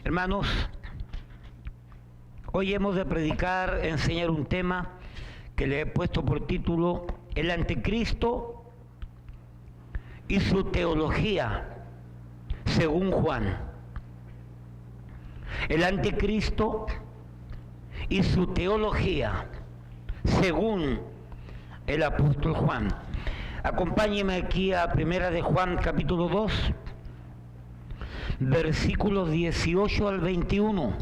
Hermanos, hoy hemos de predicar, enseñar un tema que le he puesto por título El Anticristo y su teología según Juan. El Anticristo y su teología según el apóstol Juan. Acompáñeme aquí a Primera de Juan capítulo 2, versículos 18 al 21.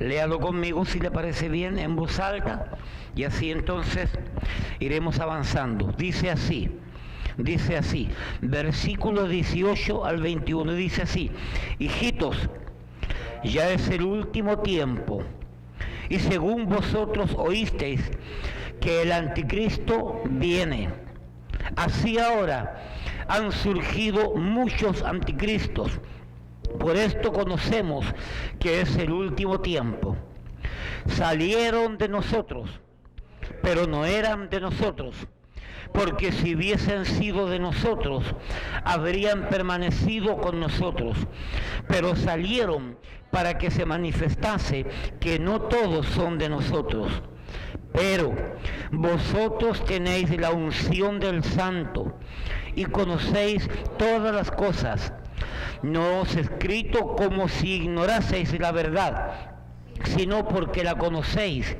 Léalo conmigo si le parece bien en voz alta y así entonces iremos avanzando. Dice así, versículos 18 al 21, dice así: hijitos, ya es el último tiempo, y según vosotros oísteis que el anticristo viene, así ahora han surgido muchos anticristos. Por esto conocemos que es el último tiempo. Salieron de nosotros, pero no eran de nosotros, porque si hubiesen sido de nosotros, habrían permanecido con nosotros. Pero salieron para que se manifestase que no todos son de nosotros. Pero vosotros tenéis la unción del Santo y conocéis todas las cosas. No os he escrito como si ignoraseis la verdad, sino porque la conocéis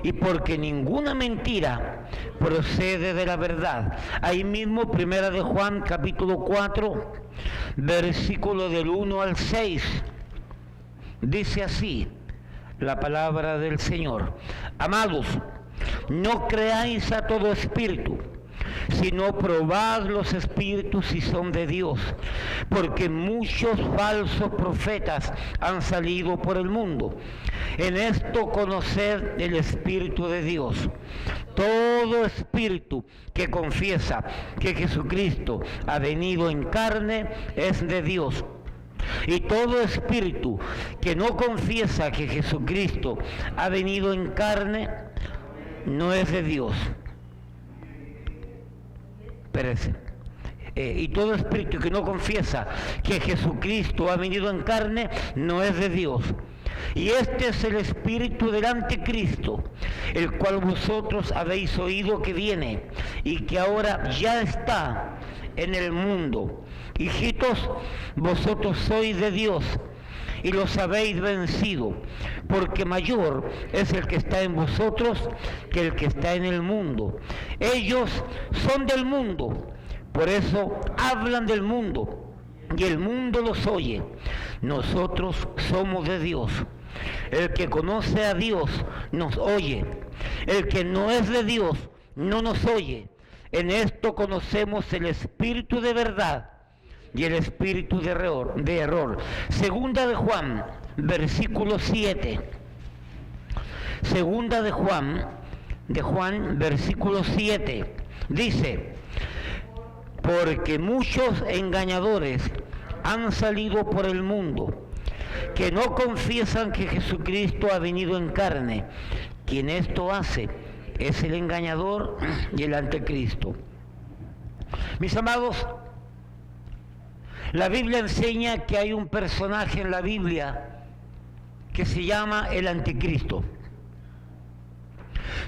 y porque ninguna mentira procede de la verdad. Ahí mismo, Primera de Juan capítulo 4, versículo del 1 al 6, dice así la palabra del Señor: amados, no creáis a todo espíritu, sino probad los espíritus si son de Dios, porque muchos falsos profetas han salido por el mundo. En esto conoced el Espíritu de Dios. Todo espíritu que confiesa que Jesucristo ha venido en carne es de Dios. Y todo espíritu que no confiesa que Jesucristo ha venido en carne no es de Dios. Espérese. Y todo espíritu que no confiesa que Jesucristo ha venido en carne no es de Dios. Y este es el espíritu del anticristo, el cual vosotros habéis oído que viene y que ahora ya está en el mundo. Hijitos, vosotros sois de Dios y los habéis vencido, porque mayor es el que está en vosotros que el que está en el mundo. Ellos son del mundo, por eso hablan del mundo, y el mundo los oye. Nosotros somos de Dios. El que conoce a Dios nos oye. El que no es de Dios no nos oye. En esto conocemos el espíritu de verdad y el espíritu de error. Segunda de Juan, versículo 7. Segunda de Juan, versículo 7. Dice: porque muchos engañadores han salido por el mundo, que no confiesan que Jesucristo ha venido en carne. Quien esto hace es el engañador y el anticristo. Mis amados, la Biblia enseña que hay un personaje en la Biblia que se llama el anticristo.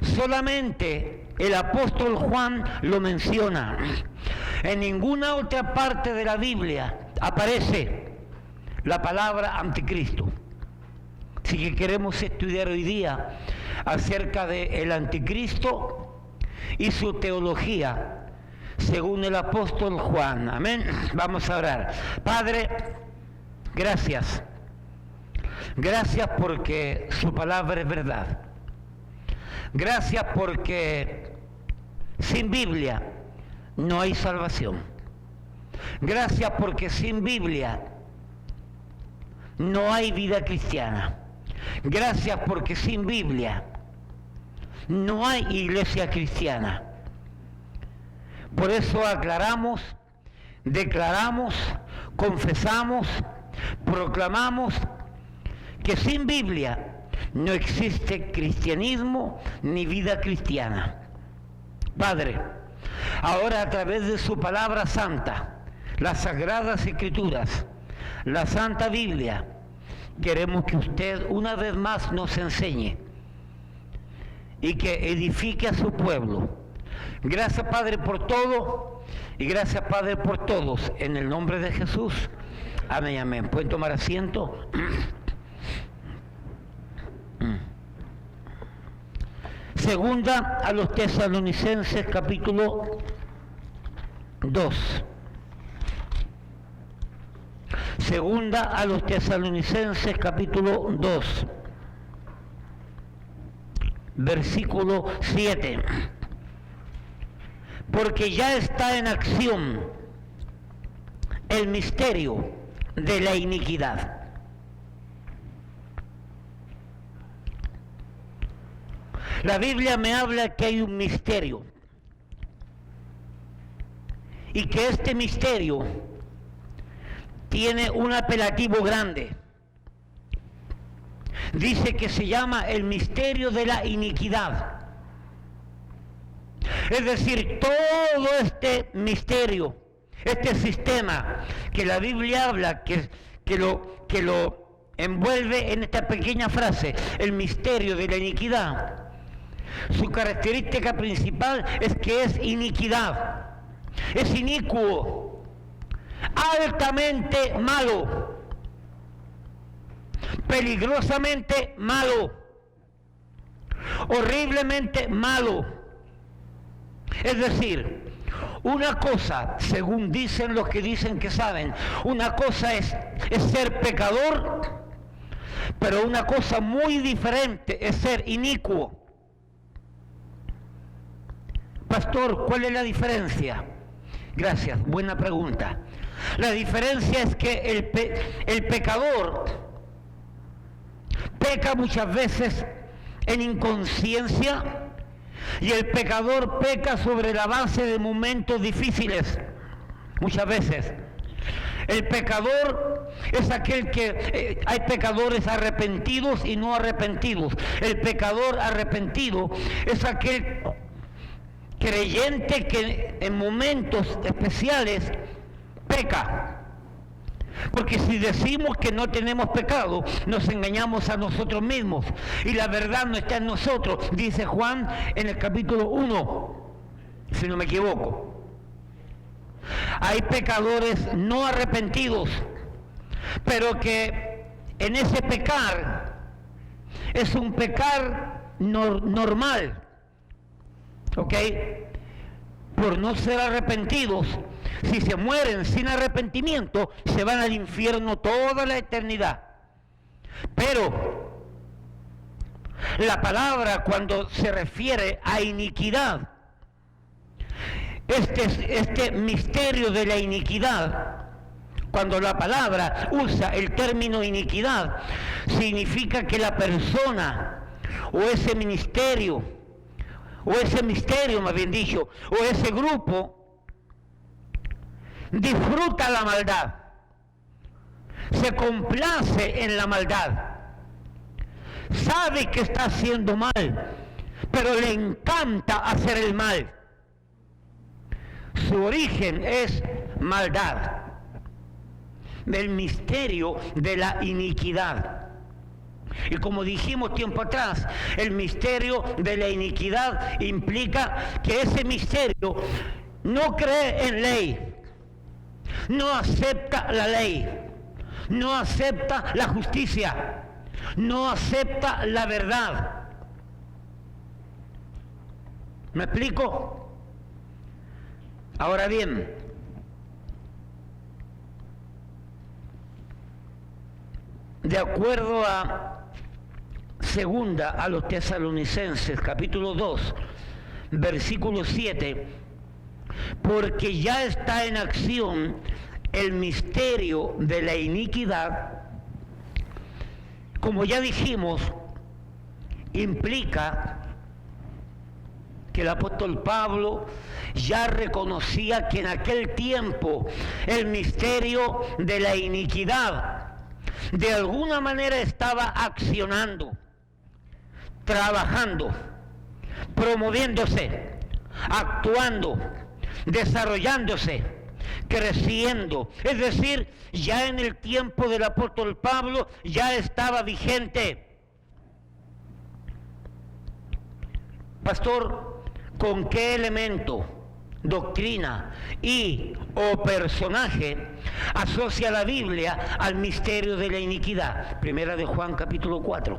Solamente el apóstol Juan lo menciona. En ninguna otra parte de la Biblia aparece la palabra anticristo. Así que queremos estudiar hoy día acerca del anticristo y su teología según el apóstol Juan. Amén. Vamos a orar. Padre, gracias. Gracias porque su palabra es verdad. Gracias porque sin Biblia no hay salvación. Gracias porque sin Biblia no hay vida cristiana. Gracias porque sin Biblia no hay iglesia cristiana. Por eso aclaramos, declaramos, confesamos, proclamamos que sin Biblia no existe cristianismo ni vida cristiana. Padre, ahora a través de su palabra santa, las sagradas escrituras, la Santa Biblia, queremos que usted una vez más nos enseñe y que edifique a su pueblo. Gracias, Padre, por todo, y gracias, Padre, por todos, en el nombre de Jesús. Amén, amén. ¿Pueden tomar asiento? Segunda a los Tesalonicenses, capítulo 2. Segunda a los Tesalonicenses, capítulo 2, versículo 7. Porque ya está en acción el misterio de la iniquidad. La Biblia me habla que hay un misterio y que este misterio tiene un apelativo grande. Dice que se llama el misterio de la iniquidad. Es decir, todo este misterio, este sistema que la Biblia habla, que lo envuelve en esta pequeña frase, el misterio de la iniquidad. Su característica principal es que es iniquidad, es inicuo, altamente malo, peligrosamente malo, horriblemente malo. Es decir, una cosa, según dicen los que dicen que saben, una cosa es ser pecador, pero una cosa muy diferente es ser inicuo. Pastor, ¿cuál es la diferencia? Gracias, buena pregunta. La diferencia es que el pecador peca muchas veces en inconsciencia, y el pecador peca sobre la base de momentos difíciles. Muchas veces el pecador es aquel que hay pecadores arrepentidos y no arrepentidos. El pecador arrepentido es aquel creyente que en momentos especiales peca. Porque si decimos que no tenemos pecado, nos engañamos a nosotros mismos y la verdad no está en nosotros, dice Juan en el capítulo 1, si no me equivoco. Hay pecadores no arrepentidos, pero que en ese pecar es un pecar normal, ¿ok? Por no ser arrepentidos. Si se mueren sin arrepentimiento, se van al infierno toda la eternidad. Pero la palabra, cuando se refiere a iniquidad, este misterio de la iniquidad, cuando la palabra usa el término iniquidad, significa que la persona o ese ministerio, o ese misterio más bien dicho, o ese grupo, disfruta la maldad, se complace en la maldad, sabe que está haciendo mal, pero le encanta hacer el mal. Su origen es maldad, el misterio de la iniquidad. Y como dijimos tiempo atrás, el misterio de la iniquidad implica que ese misterio no cree en ley, no acepta la ley, no acepta la justicia, no acepta la verdad. ¿Me explico? Ahora bien, de acuerdo a segunda a los Tesalonicenses, capítulo 2, versículo 7, porque ya está en acción el misterio de la iniquidad, como ya dijimos, implica que el apóstol Pablo ya reconocía que en aquel tiempo el misterio de la iniquidad de alguna manera estaba accionando, trabajando, promoviéndose, actuando, desarrollándose, creciendo. Es decir, ya en el tiempo del apóstol Pablo ya estaba vigente. Pastor, ¿con qué elemento, doctrina y o personaje asocia la Biblia al misterio de la iniquidad? Primera de Juan capítulo 4.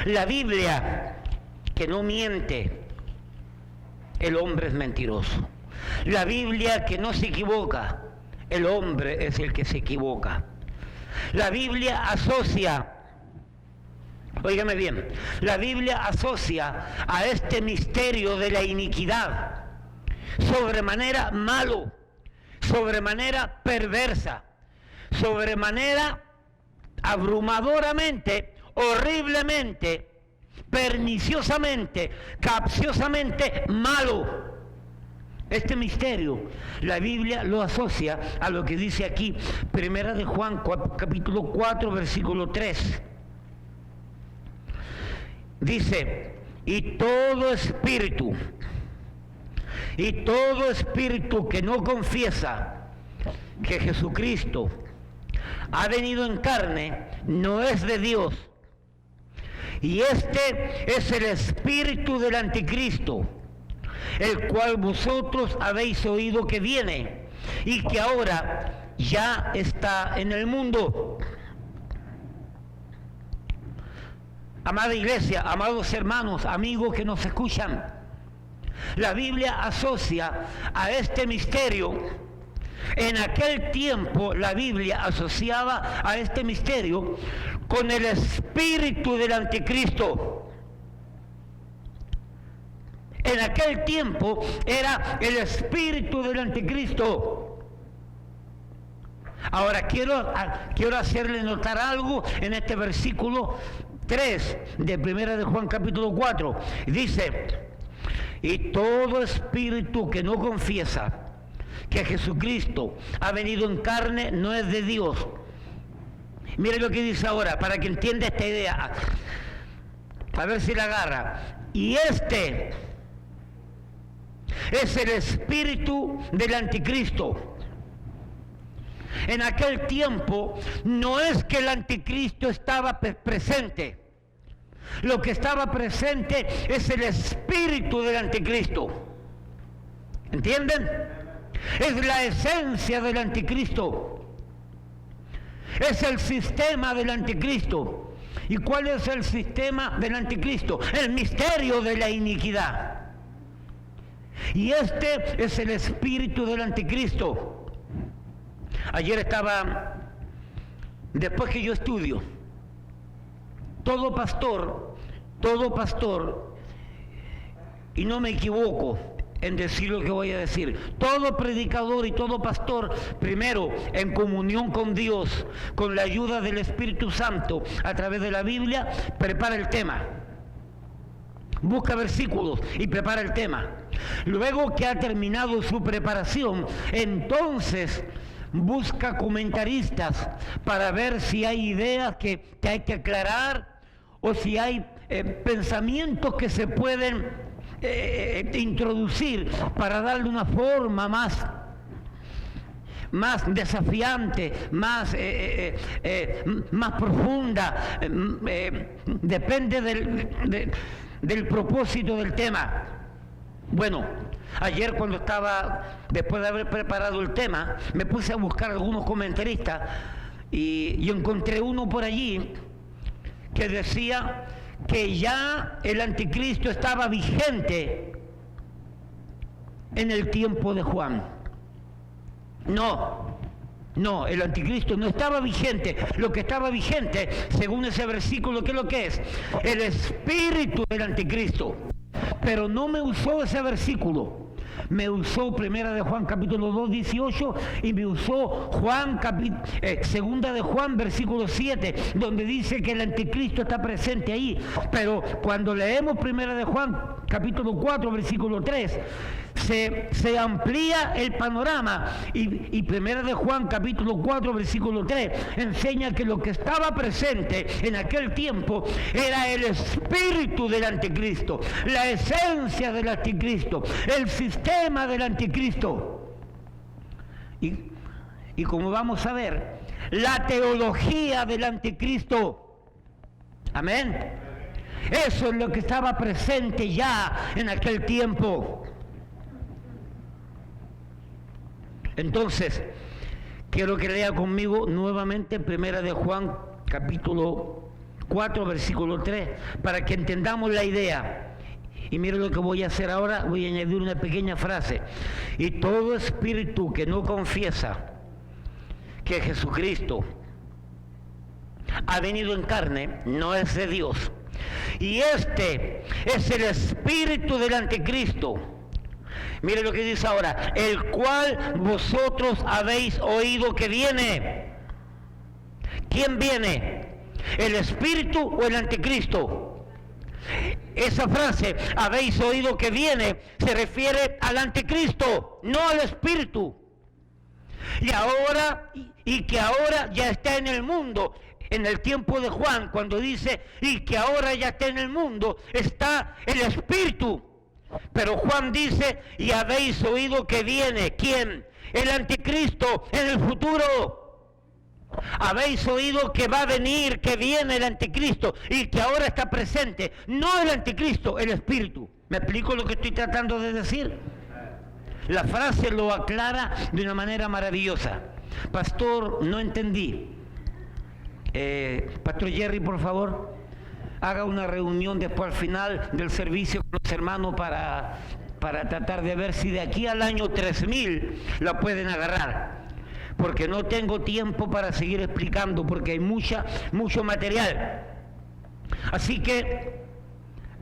La Biblia que no miente, el hombre es mentiroso. La Biblia que no se equivoca, el hombre es el que se equivoca. La Biblia asocia, óigame bien, la Biblia asocia a este misterio de la iniquidad sobremanera malo, sobremanera perversa, sobremanera abrumadoramente, horriblemente, perniciosamente, capciosamente malo. Este misterio, la Biblia lo asocia a lo que dice aquí, Primera de Juan, capítulo 4, versículo 3. Dice, y todo espíritu que no confiesa que Jesucristo ha venido en carne, no es de Dios. Y este es el espíritu del anticristo, el cual vosotros habéis oído que viene y que ahora ya está en el mundo. Amada iglesia, amados hermanos, amigos que nos escuchan, la Biblia asocia a este misterio. En aquel tiempo la Biblia asociaba a este misterio con el espíritu del anticristo. En aquel tiempo era el espíritu del anticristo. Ahora quiero hacerle notar algo en este versículo 3 de Primera de Juan capítulo 4. Dice, y todo espíritu que no confiesa que Jesucristo ha venido en carne no es de Dios. Mire lo que dice ahora, para que entienda esta idea, a ver si la agarra. Y este es el espíritu del anticristo. En aquel tiempo no es que el anticristo estaba presente. Lo que estaba presente es el espíritu del anticristo. ¿Entienden? Es la esencia del anticristo. Es el sistema del anticristo. ¿Y cuál es el sistema del anticristo? El misterio de la iniquidad. Y este es el espíritu del anticristo. Ayer estaba, después que yo estudio, todo pastor, y no me equivoco en decir lo que voy a decir, todo predicador y todo pastor, primero en comunión con Dios, con la ayuda del Espíritu Santo, a través de la Biblia, prepara el tema. Busca versículos y prepara el tema. Luego que ha terminado su preparación, entonces busca comentaristas para ver si hay ideas que hay que aclarar o si hay pensamientos que se pueden introducir para darle una forma más desafiante, más profunda, depende del propósito del tema. Bueno, ayer cuando después de haber preparado el tema, me puse a buscar algunos comentaristas y encontré uno por allí que decía que ya el anticristo estaba vigente en el tiempo de Juan. No, el anticristo no estaba vigente. Lo que estaba vigente, según ese versículo, ¿qué es lo que es? El espíritu del anticristo. Pero no me usó ese versículo. Me usó Primera de Juan capítulo 2, 18 y me usó Segunda de Juan versículo 7, donde dice que el anticristo está presente ahí. Pero cuando leemos Primera de Juan capítulo 4 versículo 3, se amplía el panorama y Primera de Juan capítulo 4 versículo 3 enseña que lo que estaba presente en aquel tiempo era el espíritu del anticristo, la esencia del anticristo, el sistema del anticristo y como vamos a ver, la teología del anticristo. Amén. Eso es lo que estaba presente ya en aquel tiempo. Entonces, quiero que lea conmigo nuevamente Primera de Juan, capítulo 4, versículo 3, para que entendamos la idea. Y mire lo que voy a hacer ahora, voy a añadir una pequeña frase. Y todo espíritu que no confiesa que Jesucristo ha venido en carne, no es de Dios. Y este es el espíritu del anticristo. Mire lo que dice ahora, el cual vosotros habéis oído que viene. ¿Quién viene? ¿El espíritu o el anticristo? Esa frase, habéis oído que viene, se refiere al anticristo, no al espíritu. Y que ahora ya está en el mundo. En el tiempo de Juan, cuando dice, y que ahora ya está en el mundo, está el espíritu. Pero Juan dice, y habéis oído que viene. ¿Quién? El anticristo en el futuro. Habéis oído que va a venir, que viene el anticristo y que ahora está presente. No el anticristo, el espíritu. ¿Me explico lo que estoy tratando de decir? La frase lo aclara de una manera maravillosa. Pastor, no entendí. Pastor Jerry, por favor, haga una reunión después al final del servicio con los hermanos para tratar de ver si de aquí al año 3000 la pueden agarrar. Porque no tengo tiempo para seguir explicando, porque hay mucho material. Así que,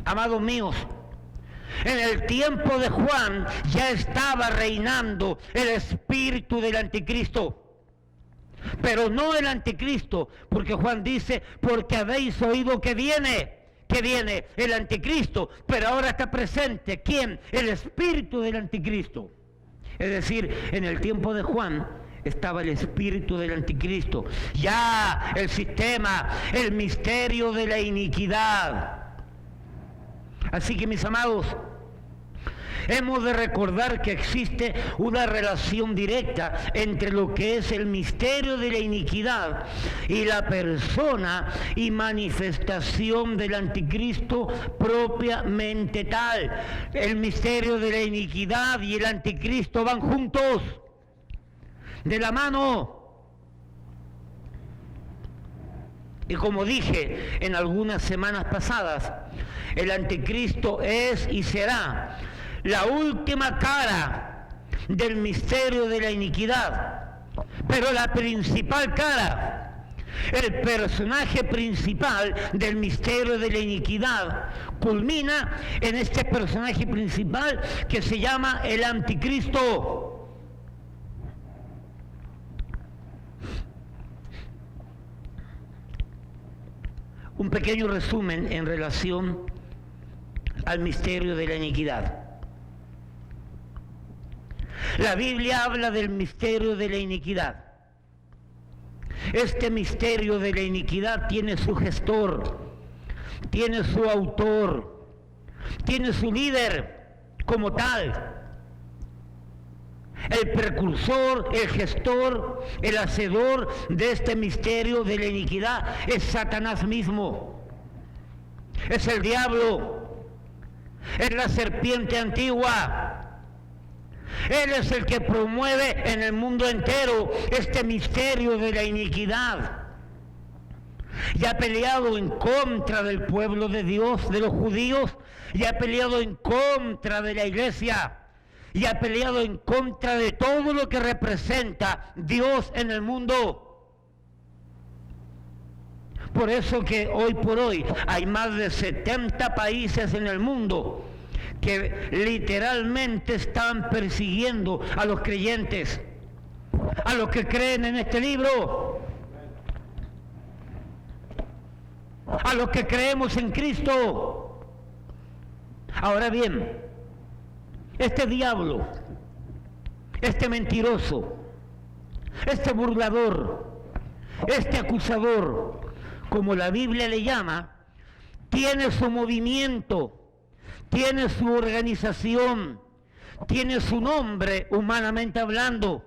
amados míos, en el tiempo de Juan ya estaba reinando el espíritu del anticristo. Pero no el anticristo, porque Juan dice, porque habéis oído que viene el anticristo, pero ahora está presente, ¿quién? El espíritu del anticristo. Es decir, en el tiempo de Juan estaba el espíritu del anticristo, ya el sistema, el misterio de la iniquidad. Así que, mis amados, hemos de recordar que existe una relación directa entre lo que es el misterio de la iniquidad y la persona y manifestación del anticristo propiamente tal. El misterio de la iniquidad y el anticristo van juntos, de la mano. Y como dije en algunas semanas pasadas, el anticristo es y será la última cara del misterio de la iniquidad, pero la principal cara, el personaje principal del misterio de la iniquidad, culmina en este personaje principal que se llama el anticristo. Un pequeño resumen en relación al misterio de la iniquidad. La Biblia habla del misterio de la iniquidad. Este misterio de la iniquidad tiene su gestor, tiene su autor, tiene su líder como tal. El precursor, el gestor, el hacedor de este misterio de la iniquidad es Satanás mismo. Es el diablo, es la serpiente antigua. Él es el que promueve en el mundo entero este misterio de la iniquidad. Y ha peleado en contra del pueblo de Dios, de los judíos, y ha peleado en contra de la iglesia, y ha peleado en contra de todo lo que representa Dios en el mundo. Por eso que hoy por hoy hay más de 70 países en el mundo que literalmente están persiguiendo a los creyentes, a los que creen en este libro, a los que creemos en Cristo. Ahora bien, este diablo, este mentiroso, este burlador, este acusador, como la Biblia le llama, tiene su movimiento, tiene su organización, tiene su nombre humanamente hablando.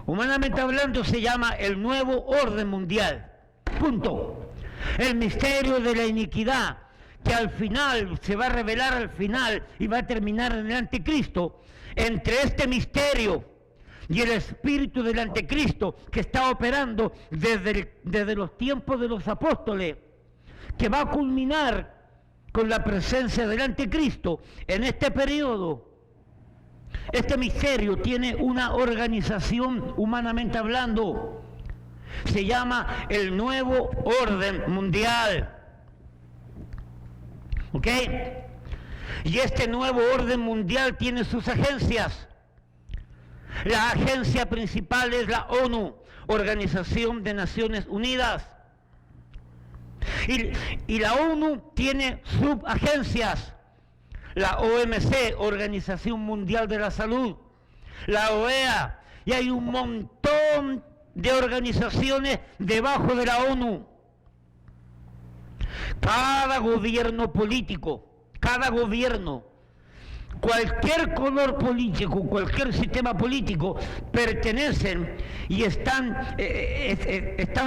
Humanamente hablando se llama el nuevo orden mundial. Punto. El misterio de la iniquidad, que al final se va a revelar al final y va a terminar en el anticristo. Entre este misterio y el espíritu del anticristo que está operando desde los tiempos de los apóstoles, que va a culminar con la presencia del anticristo en este periodo. Este misterio tiene una organización humanamente hablando. Se llama el nuevo orden mundial. ¿Ok? Y este nuevo orden mundial tiene sus agencias. La agencia principal es la ONU, Organización de Naciones Unidas. Y la ONU tiene subagencias. La OMC, Organización Mundial de la Salud, la OEA, y hay un montón de organizaciones debajo de la ONU. Cada gobierno político, cada gobierno, cualquier color político, cualquier sistema político, pertenecen y están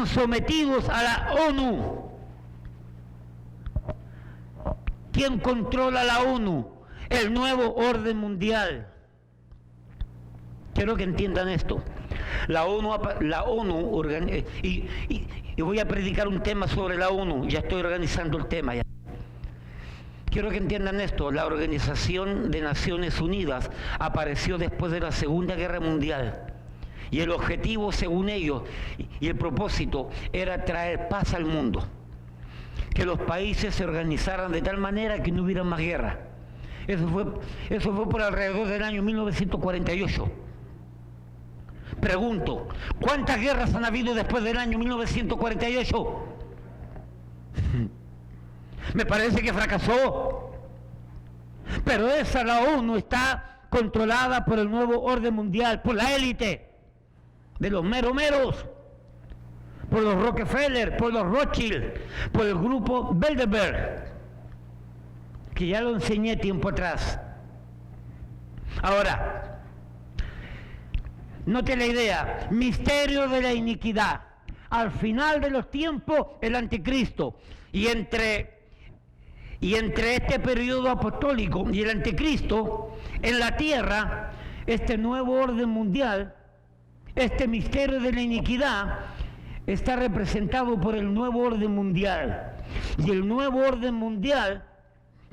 sometidos a la ONU. ¿Quién controla la ONU? El nuevo orden mundial. Quiero que entiendan esto. La ONU y voy a predicar un tema sobre la ONU. Ya estoy organizando el tema. Ya. Quiero que entiendan esto. La Organización de Naciones Unidas apareció después de la Segunda Guerra Mundial. Y el objetivo, según ellos, y el propósito, era traer paz al mundo. Que los países se organizaran de tal manera que no hubiera más guerra. Eso fue por alrededor del año 1948. Pregunto, ¿cuántas guerras han habido después del año 1948? Me parece que fracasó. Pero la ONU está controlada por el nuevo orden mundial, por la élite de los meros. Por los Rockefeller, por los Rothschild, por el grupo Bilderberg, que ya lo enseñé tiempo atrás. Ahora, note la idea, misterio de la iniquidad. Al final de los tiempos, el anticristo. Y entre este periodo apostólico y el anticristo, en la tierra, este nuevo orden mundial, este misterio de la iniquidad, está representado por el nuevo orden mundial. Y el nuevo orden mundial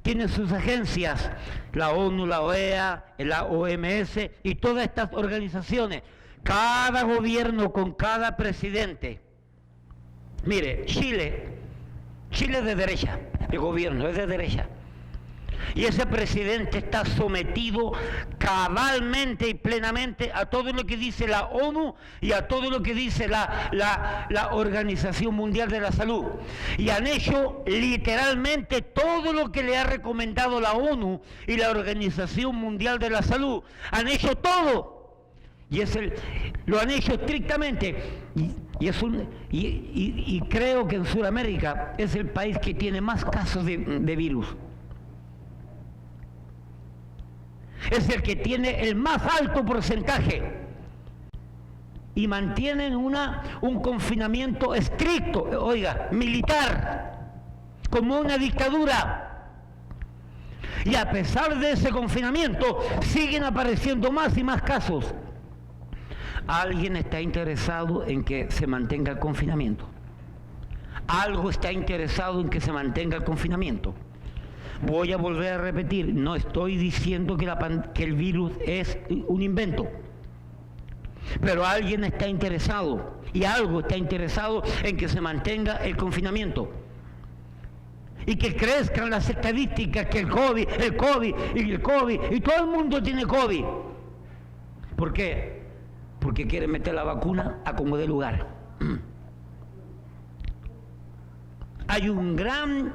tiene sus agencias, la ONU, la OEA, la OMS y todas estas organizaciones. Cada gobierno con cada presidente. Mire, Chile es de derecha, el gobierno es de derecha. Y ese presidente está sometido cabalmente y plenamente a todo lo que dice la ONU y a todo lo que dice la Organización Mundial de la Salud. Y han hecho literalmente todo lo que le ha recomendado la ONU y la Organización Mundial de la Salud. Han hecho todo. Lo han hecho estrictamente. Y creo que en Sudamérica es el país que tiene más casos de virus. Es el que tiene el más alto porcentaje y mantienen un confinamiento estricto, oiga, militar, como una dictadura. Y a pesar de ese confinamiento siguen apareciendo más y más casos. ¿Alguien está interesado en que se mantenga el confinamiento? ¿Algo está interesado en que se mantenga el confinamiento? Voy a volver a repetir, no estoy diciendo que el virus es un invento, pero alguien está interesado y algo está interesado en que se mantenga el confinamiento y que crezcan las estadísticas que el COVID y todo el mundo tiene COVID. ¿Por qué? Porque quieren meter la vacuna a como dé lugar. Hay un gran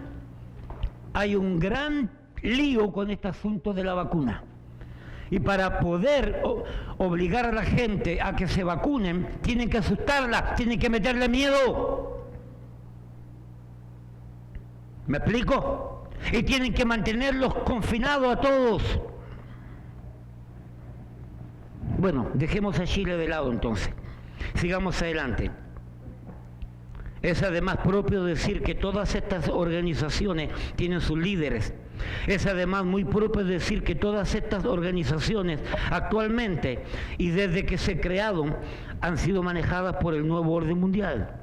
lío con este asunto de la vacuna. Y para poder obligar a la gente a que se vacunen, tienen que asustarla, tienen que meterle miedo. ¿Me explico? Y tienen que mantenerlos confinados a todos. Bueno, dejemos a Chile de lado entonces. Sigamos adelante. Es además propio decir que todas estas organizaciones tienen sus líderes. Es además muy propio decir que todas estas organizaciones actualmente y desde que se crearon han sido manejadas por el nuevo orden mundial.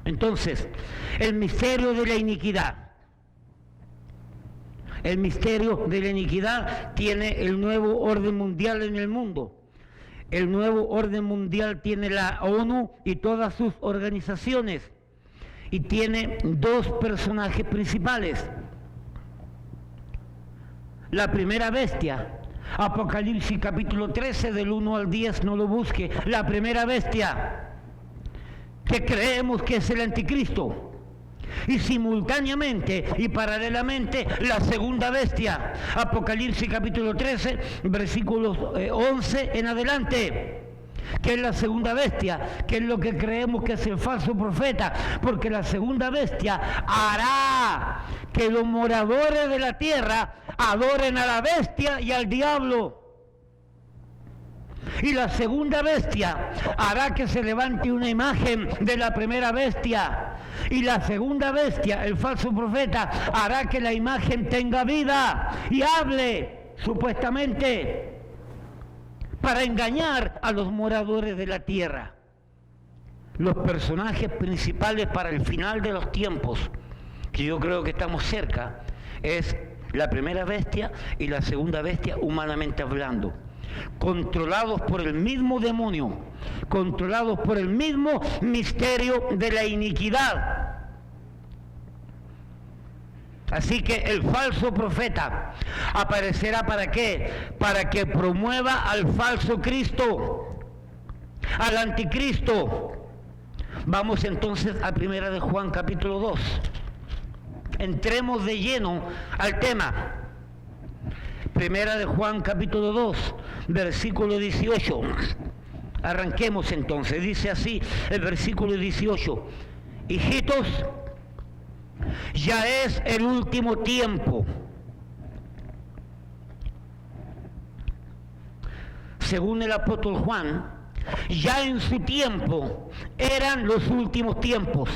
Entonces, el misterio de la iniquidad. El misterio de la iniquidad tiene el nuevo orden mundial en el mundo. El nuevo orden mundial tiene la ONU y todas sus organizaciones. Y tiene dos personajes principales. La primera bestia, Apocalipsis capítulo 13 del 1 al 10, no lo busque. La primera bestia, que creemos que es el anticristo. Y simultáneamente y paralelamente la segunda bestia, Apocalipsis capítulo 13, versículos 11 en adelante, que es la segunda bestia, que es lo que creemos que es el falso profeta, porque la segunda bestia hará que los moradores de la tierra adoren a la bestia y al diablo. Y la segunda bestia hará que se levante una imagen de la primera bestia. Y la segunda bestia, el falso profeta, hará que la imagen tenga vida y hable, supuestamente, para engañar a los moradores de la tierra. Los personajes principales para el final de los tiempos, que yo creo que estamos cerca, es la primera bestia y la segunda bestia, humanamente hablando. Controlados por el mismo demonio, controlados por el mismo misterio de la iniquidad. Así que el falso profeta aparecerá ¿para qué? Para que promueva al falso Cristo, al anticristo. Vamos entonces a 1 de Juan capítulo 2. Entremos de lleno al tema. 1 de Juan capítulo 2, versículo 18. Arranquemos entonces. Dice así el versículo 18. Hijitos, ya es el último tiempo. Según el apóstol Juan, ya en su tiempo eran los últimos tiempos.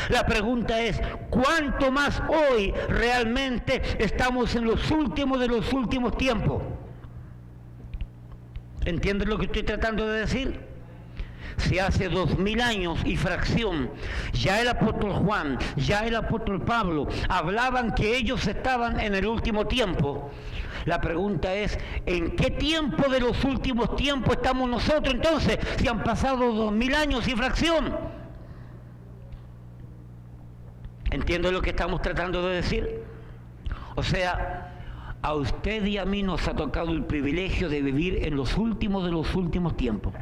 La pregunta es, ¿cuánto más hoy realmente estamos en los últimos de los últimos tiempos? ¿Entiendes lo que estoy tratando de decir? Si hace 2000 años y fracción, ya el apóstol Juan, ya el apóstol Pablo hablaban que ellos estaban en el último tiempo, la pregunta es, ¿en qué tiempo de los últimos tiempos estamos nosotros entonces? Si han pasado 2000 años y fracción. ¿Entiendo lo que estamos tratando de decir? O sea, a usted y a mí nos ha tocado el privilegio de vivir en los últimos de los últimos tiempos.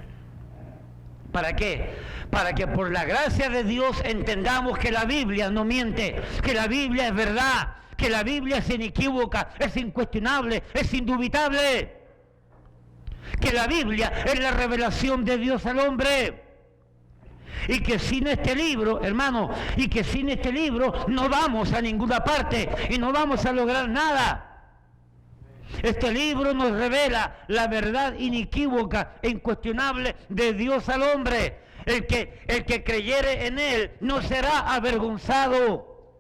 ¿Para qué? Para que por la gracia de Dios entendamos que la Biblia no miente, que la Biblia es verdad, que la Biblia es inequívoca, es incuestionable, es indubitable. Que la Biblia es la revelación de Dios al hombre. Y que sin este libro, hermano, y que sin este libro no vamos a ninguna parte y no vamos a lograr nada. Este libro nos revela la verdad inequívoca e incuestionable de Dios al hombre. El que creyere en él no será avergonzado.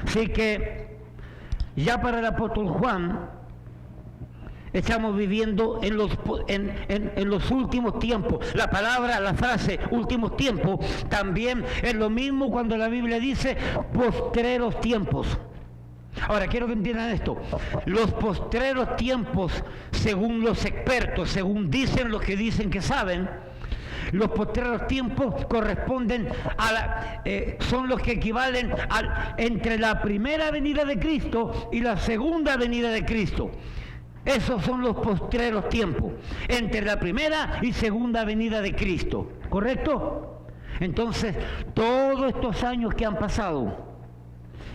Así que ya para el apóstol Juan, estamos viviendo en los últimos tiempos. La palabra, la frase últimos tiempos, también es lo mismo cuando la Biblia dice postreros tiempos. Ahora, quiero que entiendan esto. Los postreros tiempos, según los expertos, según dicen los que dicen que saben, los postreros tiempos corresponden son los que equivalen entre la primera venida de Cristo y la segunda venida de Cristo. Esos son los postreros tiempos, entre la primera y segunda venida de Cristo, ¿correcto? Entonces, todos estos años que han pasado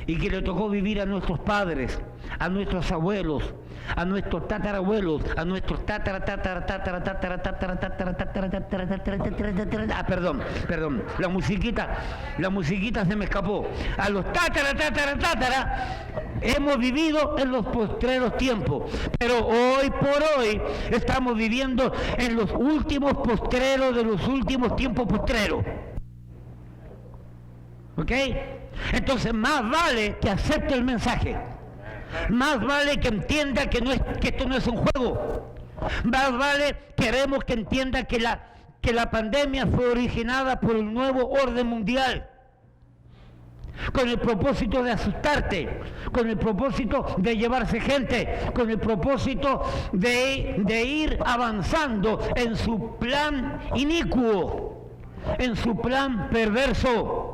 y que le tocó vivir a nuestros padres, a nuestros abuelos, a nuestros tatarabuelos, a nuestros perdón, la musiquita se me escapó. A los hemos vivido en los postreros tiempos, pero hoy por hoy estamos viviendo en los últimos postreros de los últimos tiempos postreros. ¿Ok? Entonces más vale que acepte el mensaje, más vale que entienda que esto no es un juego, más vale queremos que entienda que la pandemia fue originada por un nuevo orden mundial, con el propósito de asustarte, con el propósito de llevarse gente, con el propósito de ir avanzando en su plan inicuo, en su plan perverso,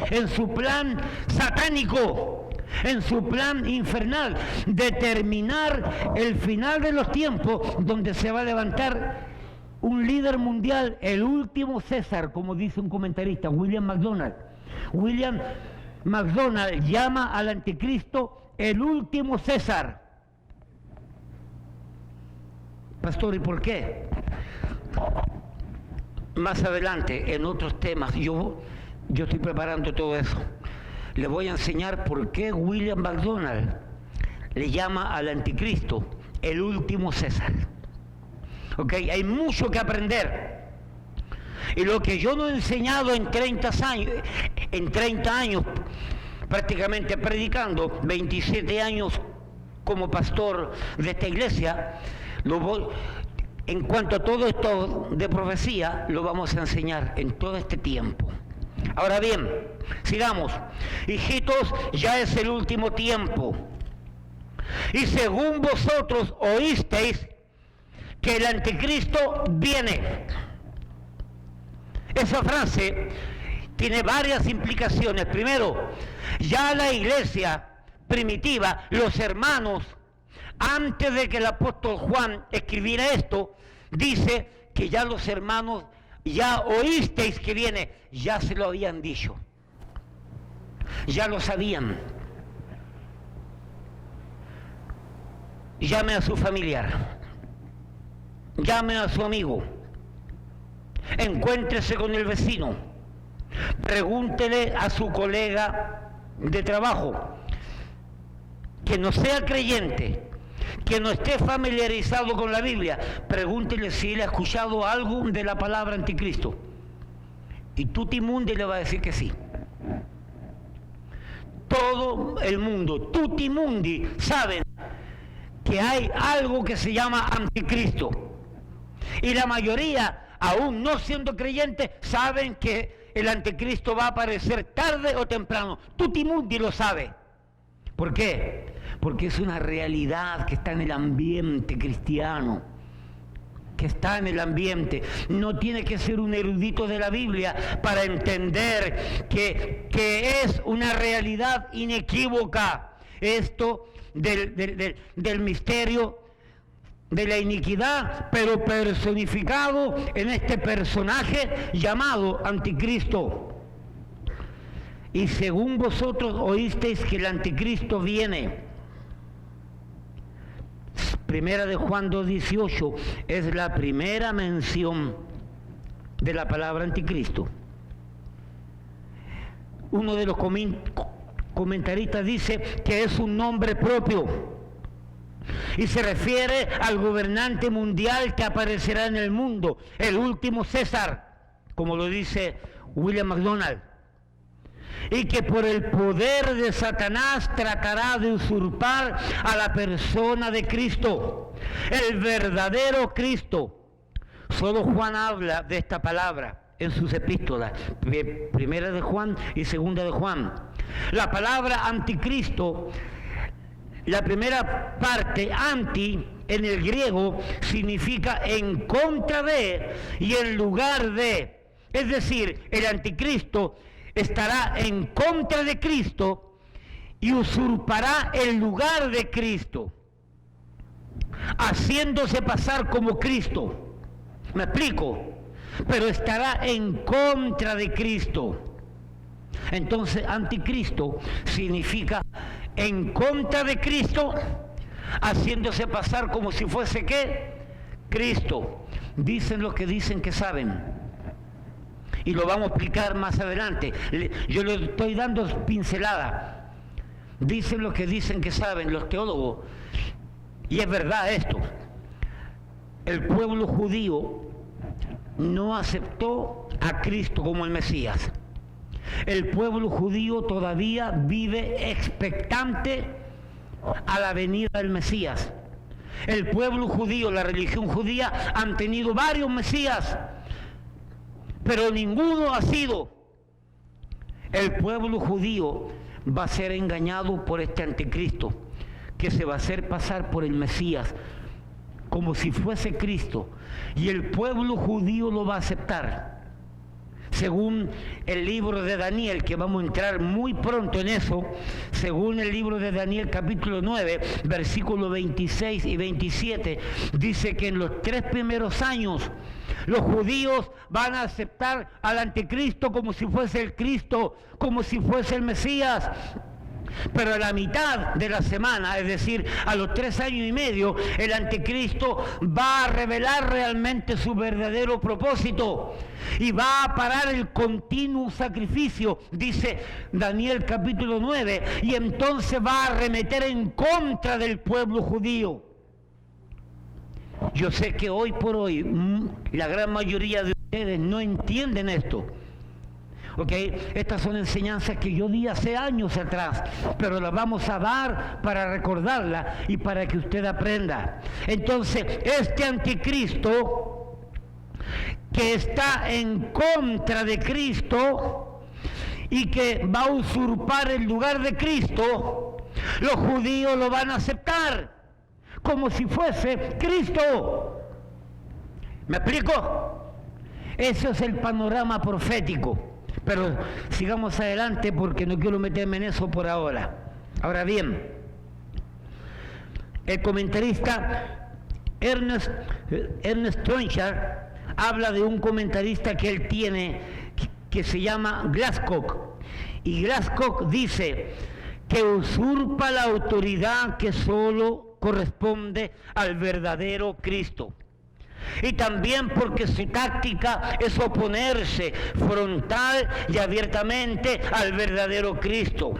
en su plan satánico, en su plan infernal, de terminar el final de los tiempos, donde se va a levantar un líder mundial, el último César, como dice un comentarista, William MacDonald. William MacDonald llama al anticristo el último César. Pastor, ¿y por qué? Más adelante, en otros temas, yo estoy preparando todo eso. Le voy a enseñar por qué William MacDonald le llama al anticristo el último César. ¿Ok? Hay mucho que aprender. Y lo que yo no he enseñado en 30 años prácticamente predicando, 27 años como pastor de esta iglesia, en cuanto a todo esto de profecía, lo vamos a enseñar en todo este tiempo. Ahora bien, sigamos. Hijitos, ya es el último tiempo. Y según vosotros oísteis que el anticristo viene. Esa frase tiene varias implicaciones. Primero, ya la iglesia primitiva, los hermanos, antes de que el apóstol Juan escribiera esto, dice que ya los hermanos ya oísteis que viene, ya se lo habían dicho, ya lo sabían. Llame a su familiar, llame a su amigo, encuéntrese con el vecino, pregúntele a su colega de trabajo, que no sea creyente, que no esté familiarizado con la Biblia, pregúntele si él ha escuchado algo de la palabra anticristo. Y tutti mundi le va a decir que sí. Todo el mundo, tutti mundi, saben que hay algo que se llama anticristo. Y la mayoría, aún no siendo creyentes, saben que el anticristo va a aparecer tarde o temprano. Tutti mundi lo sabe. ¿Por qué? Porque es una realidad que está en el ambiente cristiano, que está en el ambiente. No tiene que ser un erudito de la Biblia para entender que es una realidad inequívoca esto del misterio de la iniquidad, pero personificado en este personaje llamado anticristo. Y según vosotros oísteis que el anticristo viene. Primera de Juan 2:18 es la primera mención de la palabra anticristo. Uno de los comentaristas dice que es un nombre propio y se refiere al gobernante mundial que aparecerá en el mundo, el último César, como lo dice William MacDonald, y que por el poder de Satanás tratará de usurpar a la persona de Cristo, el verdadero Cristo. Solo Juan habla de esta palabra en sus epístolas, primera de Juan y segunda de Juan. La palabra anticristo, la primera parte, anti, en el griego, significa en contra de y en lugar de. Es decir, el anticristo estará en contra de Cristo y usurpará el lugar de Cristo, haciéndose pasar como Cristo. ¿Me explico? pero estará en contra de Cristo. Entonces, anticristo significa en contra de Cristo, haciéndose pasar como si fuese ¿qué? Cristo. Dicen lo que dicen que saben. Y lo vamos a explicar más adelante. Yo le estoy dando pincelada. Dicen lo que dicen que saben los teólogos. Y es verdad esto. El pueblo judío no aceptó a Cristo como el Mesías. El pueblo judío todavía vive expectante a la venida del Mesías. El pueblo judío, la religión judía, han tenido varios Mesías, pero ninguno ha sido. El pueblo judío va a ser engañado por este anticristo, que se va a hacer pasar por el Mesías, como si fuese Cristo, y el pueblo judío lo va a aceptar. Según el libro de Daniel, que vamos a entrar muy pronto en eso, según el libro de Daniel capítulo 9, versículos 26 y 27, dice que en los 3 primeros años los judíos van a aceptar al anticristo como si fuese el Cristo, como si fuese el Mesías. Pero a la mitad de la semana, es decir, a los 3 años y medio, el anticristo va a revelar realmente su verdadero propósito y va a parar el continuo sacrificio, dice Daniel capítulo 9, y entonces va a arremeter en contra del pueblo judío. Yo sé que hoy por hoy la gran mayoría de ustedes no entienden esto. Okay. Estas son enseñanzas que yo di hace años atrás, pero las vamos a dar para recordarlas y para que usted aprenda. Entonces, este anticristo que está en contra de Cristo y que va a usurpar el lugar de Cristo, los judíos lo van a aceptar como si fuese Cristo. ¿Me explico? Ese es el panorama profético. Pero sigamos adelante porque no quiero meterme en eso por ahora. Ahora bien, el comentarista Ernest Trenchard habla de un comentarista que él tiene que se llama Glasscock. Y Glasscock dice que usurpa la autoridad que solo corresponde al verdadero Cristo. Y también porque su táctica es oponerse frontal y abiertamente al verdadero Cristo.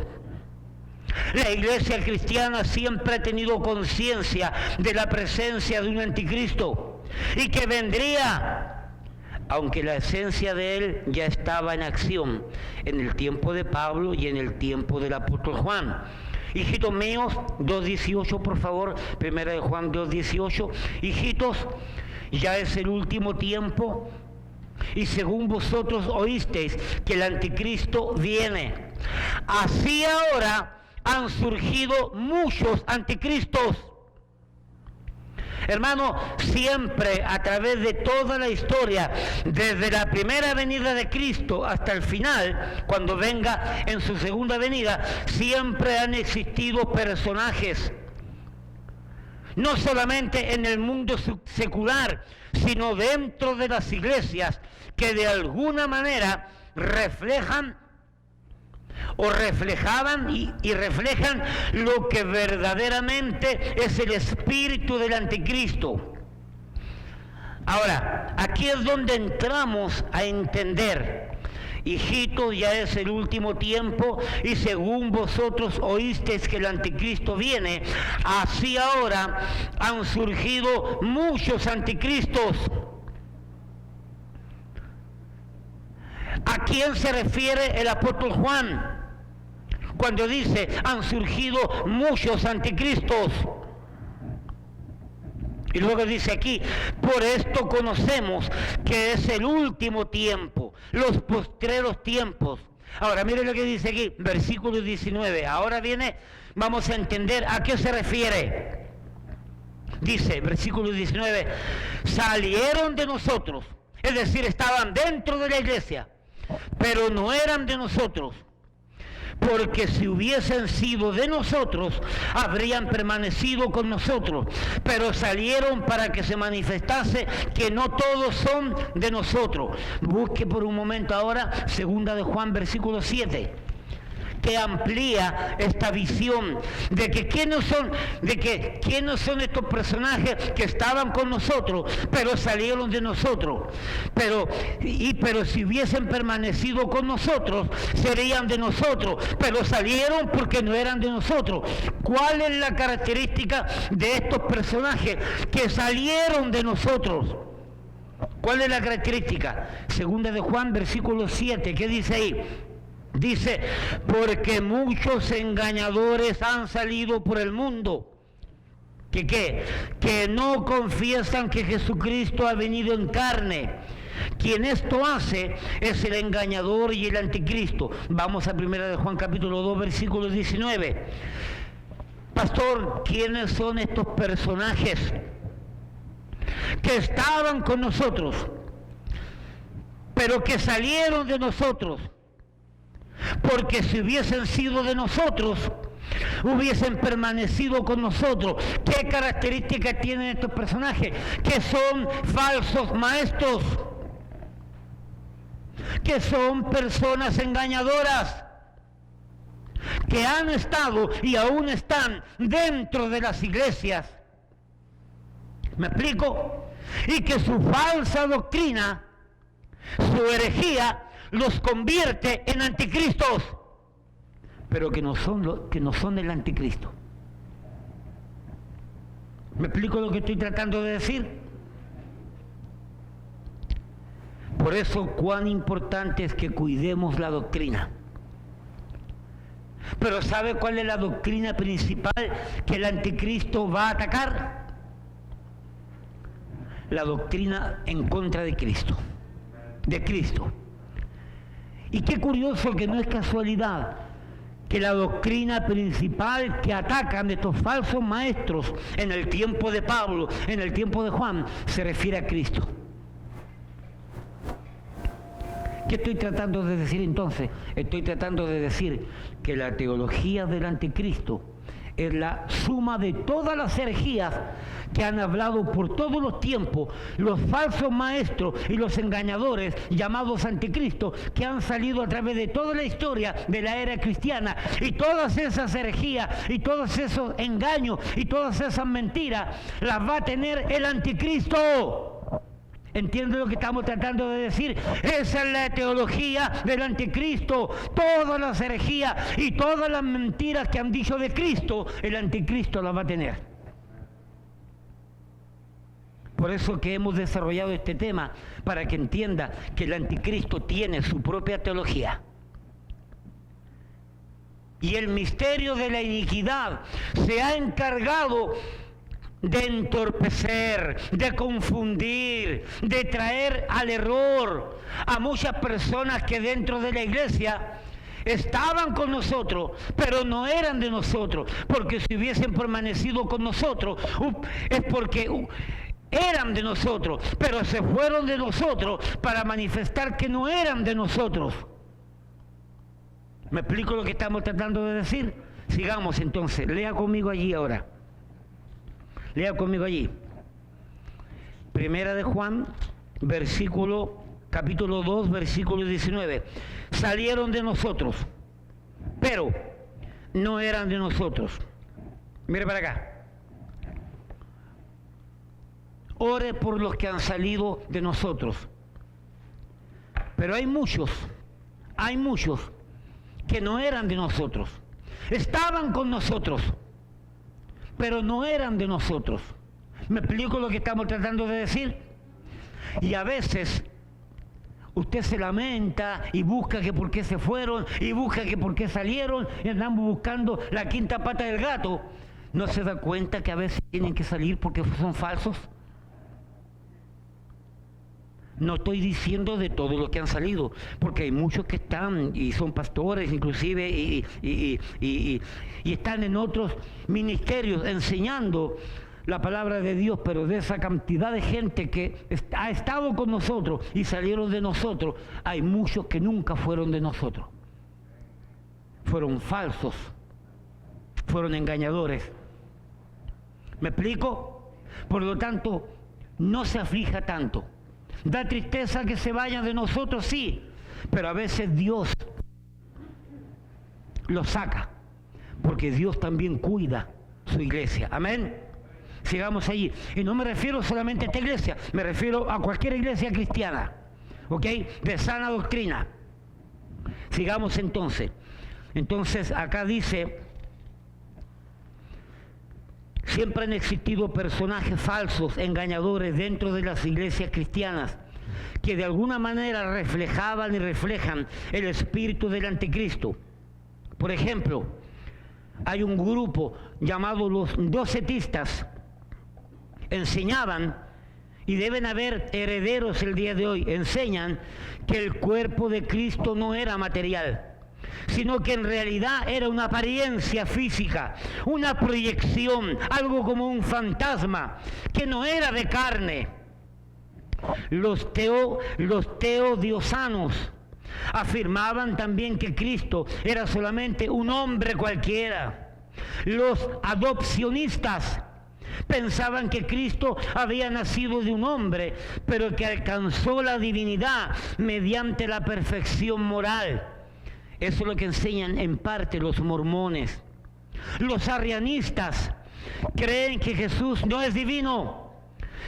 La iglesia cristiana siempre ha tenido conciencia de la presencia de un anticristo y que vendría, aunque la esencia de él ya estaba en acción en el tiempo de Pablo y en el tiempo del apóstol Juan. Hijitos míos, 2:18 por favor, 1 de Juan 2:18, hijitos, ya es el último tiempo, y según vosotros oísteis que el anticristo viene. Así ahora han surgido muchos anticristos. Hermano, siempre a través de toda la historia, desde la primera venida de Cristo hasta el final, cuando venga en su segunda venida, siempre han existido personajes. No solamente en el mundo secular, sino dentro de las iglesias, que de alguna manera reflejan o reflejaban y reflejan lo que verdaderamente es el espíritu del anticristo. Ahora, aquí es donde entramos a entender. Hijitos, ya es el último tiempo, y según vosotros oísteis que el anticristo viene, así ahora han surgido muchos anticristos. ¿A quién se refiere el apóstol Juan cuando dice han surgido muchos anticristos? Y luego dice aquí, por esto conocemos que es el último tiempo, los postreros tiempos. Ahora, mire lo que dice aquí, versículo 19. Ahora viene, vamos a entender a qué se refiere. Dice, versículo 19, salieron de nosotros, es decir, estaban dentro de la iglesia, pero no eran de nosotros. porque si hubiesen sido de nosotros, habrían permanecido con nosotros, pero salieron para que se manifestase que no todos son de nosotros. Busque por un momento ahora 2 de Juan, versículo 7. Que amplía esta visión de que quiénes son estos personajes que estaban con nosotros, pero salieron de nosotros. Pero si hubiesen permanecido con nosotros, serían de nosotros, pero salieron porque no eran de nosotros. ¿Cuál es la característica de estos personajes que salieron de nosotros? ¿Cuál es la característica? 2 de Juan, versículo 7, ¿qué dice ahí? Dice, porque muchos engañadores han salido por el mundo, que no confiesan que Jesucristo ha venido en carne. Quien esto hace es el engañador y el anticristo. Vamos a 1 de Juan capítulo 2, versículo 19. Pastor, ¿quiénes son estos personajes que estaban con nosotros, pero que salieron de nosotros? Porque si hubiesen sido de nosotros, hubiesen permanecido con nosotros. ¿Qué características tienen estos personajes? Que son falsos maestros, que son personas engañadoras, que han estado y aún están dentro de las iglesias. ¿Me explico? Y que su falsa doctrina, su herejía, los convierte en anticristos, pero que no son el anticristo. ¿Me explico lo que estoy tratando de decir? Por eso cuán importante es que cuidemos la doctrina. Pero ¿sabe cuál es la doctrina principal que el anticristo va a atacar? La doctrina en contra de Cristo. De Cristo. Y qué curioso que no es casualidad que la doctrina principal que atacan de estos falsos maestros en el tiempo de Pablo, en el tiempo de Juan, se refiere a Cristo. ¿Qué estoy tratando de decir entonces? Estoy tratando de decir que la teología del anticristo es la suma de todas las herejías que han hablado por todos los tiempos los falsos maestros y los engañadores llamados anticristos que han salido a través de toda la historia de la era cristiana, y todas esas herejías y todos esos engaños y todas esas mentiras las va a tener el anticristo. ¿Entiende lo que estamos tratando de decir? Esa es la teología del anticristo. Todas las herejías y todas las mentiras que han dicho de Cristo, el anticristo las va a tener. Por eso que hemos desarrollado este tema, para que entienda que el anticristo tiene su propia teología. Y el misterio de la iniquidad se ha encargado de entorpecer, de confundir, de traer al error a muchas personas que dentro de la iglesia estaban con nosotros, pero no eran de nosotros, porque si hubiesen permanecido con nosotros, es porque eran de nosotros, pero se fueron de nosotros para manifestar que no eran de nosotros. ¿Me explico lo que estamos tratando de decir? Sigamos entonces, lea conmigo allí ahora. Lea conmigo allí. 1 de Juan, capítulo 2, versículo 19. Salieron de nosotros, pero no eran de nosotros. Mire para acá. Ore por los que han salido de nosotros. Pero hay muchos que no eran de nosotros. Estaban con nosotros, pero no eran de nosotros. ¿Me explico lo que estamos tratando de decir? Y a veces usted se lamenta y busca que por qué se fueron y busca que por qué salieron y andamos buscando la quinta pata del gato. ¿No se da cuenta que a veces tienen que salir porque son falsos? No estoy diciendo de todos los que han salido, porque hay muchos que están y son pastores inclusive y están en otros ministerios enseñando la palabra de Dios, pero de esa cantidad de gente que ha estado con nosotros y salieron de nosotros, hay muchos que nunca fueron de nosotros. fueron falsos, fueron engañadores. ¿Me explico? Por lo tanto, no se aflija tanto. Da tristeza que se vayan de nosotros, sí, pero a veces Dios los saca, porque Dios también cuida su iglesia. Amén. Sigamos allí. Y no me refiero solamente a esta iglesia, me refiero a cualquier iglesia cristiana, ¿ok? De sana doctrina. Sigamos entonces. Entonces acá dice: siempre han existido personajes falsos, engañadores dentro de las iglesias cristianas, que de alguna manera reflejaban y reflejan el espíritu del anticristo. Por ejemplo, hay un grupo llamado los docetistas. Enseñaban, y deben haber herederos el día de hoy, enseñan que el cuerpo de Cristo no era material, sino que en realidad era una apariencia física, una proyección, algo como un fantasma, que no era de carne. Los teodiosanos afirmaban también que Cristo era solamente un hombre cualquiera. Los adopcionistas pensaban que Cristo había nacido de un hombre, pero que alcanzó la divinidad mediante la perfección moral. Eso es lo que enseñan en parte los mormones. Los arrianistas creen que Jesús no es divino,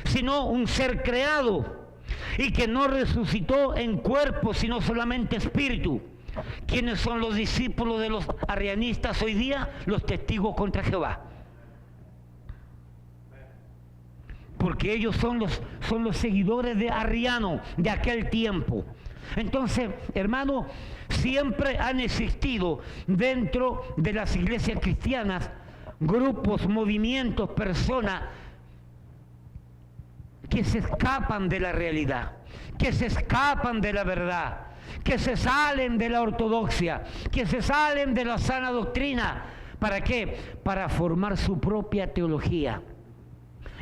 sino un ser creado, y que no resucitó en cuerpo, sino solamente espíritu. ¿Quiénes son los discípulos de los arrianistas hoy día? Los testigos contra Jehová. Porque ellos son los seguidores de Arriano de aquel tiempo. Entonces, hermano, siempre han existido dentro de las iglesias cristianas grupos, movimientos, personas que se escapan de la realidad, que se escapan de la verdad, que se salen de la ortodoxia, que se salen de la sana doctrina. ¿Para qué? Para formar su propia teología,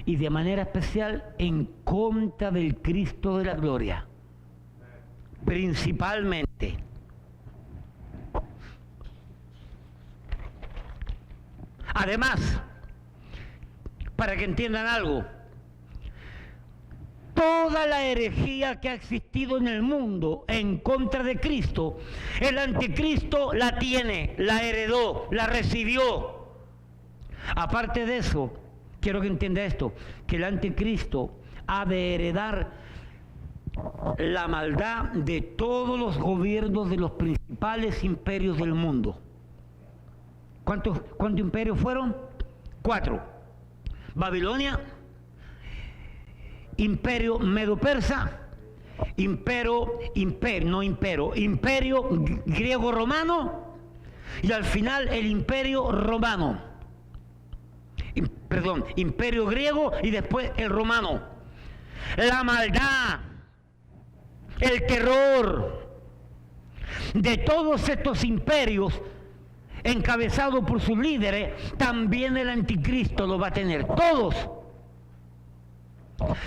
y de manera especial en contra del Cristo de la gloria, principalmente. Además, para que entiendan algo, toda la herejía que ha existido en el mundo en contra de Cristo, el anticristo la tiene, la heredó, la recibió. Aparte de eso, quiero que entienda esto, que el anticristo ha de heredar la maldad de todos los gobiernos de los principales imperios del mundo. ¿Cuántos imperios fueron? 4. Babilonia, imperio medo-persa, imperio griego-romano, y al final el imperio romano. Imperio griego y después el romano. La maldad, el terror de todos estos imperios encabezados por sus líderes, también el anticristo lo va a tener, todos.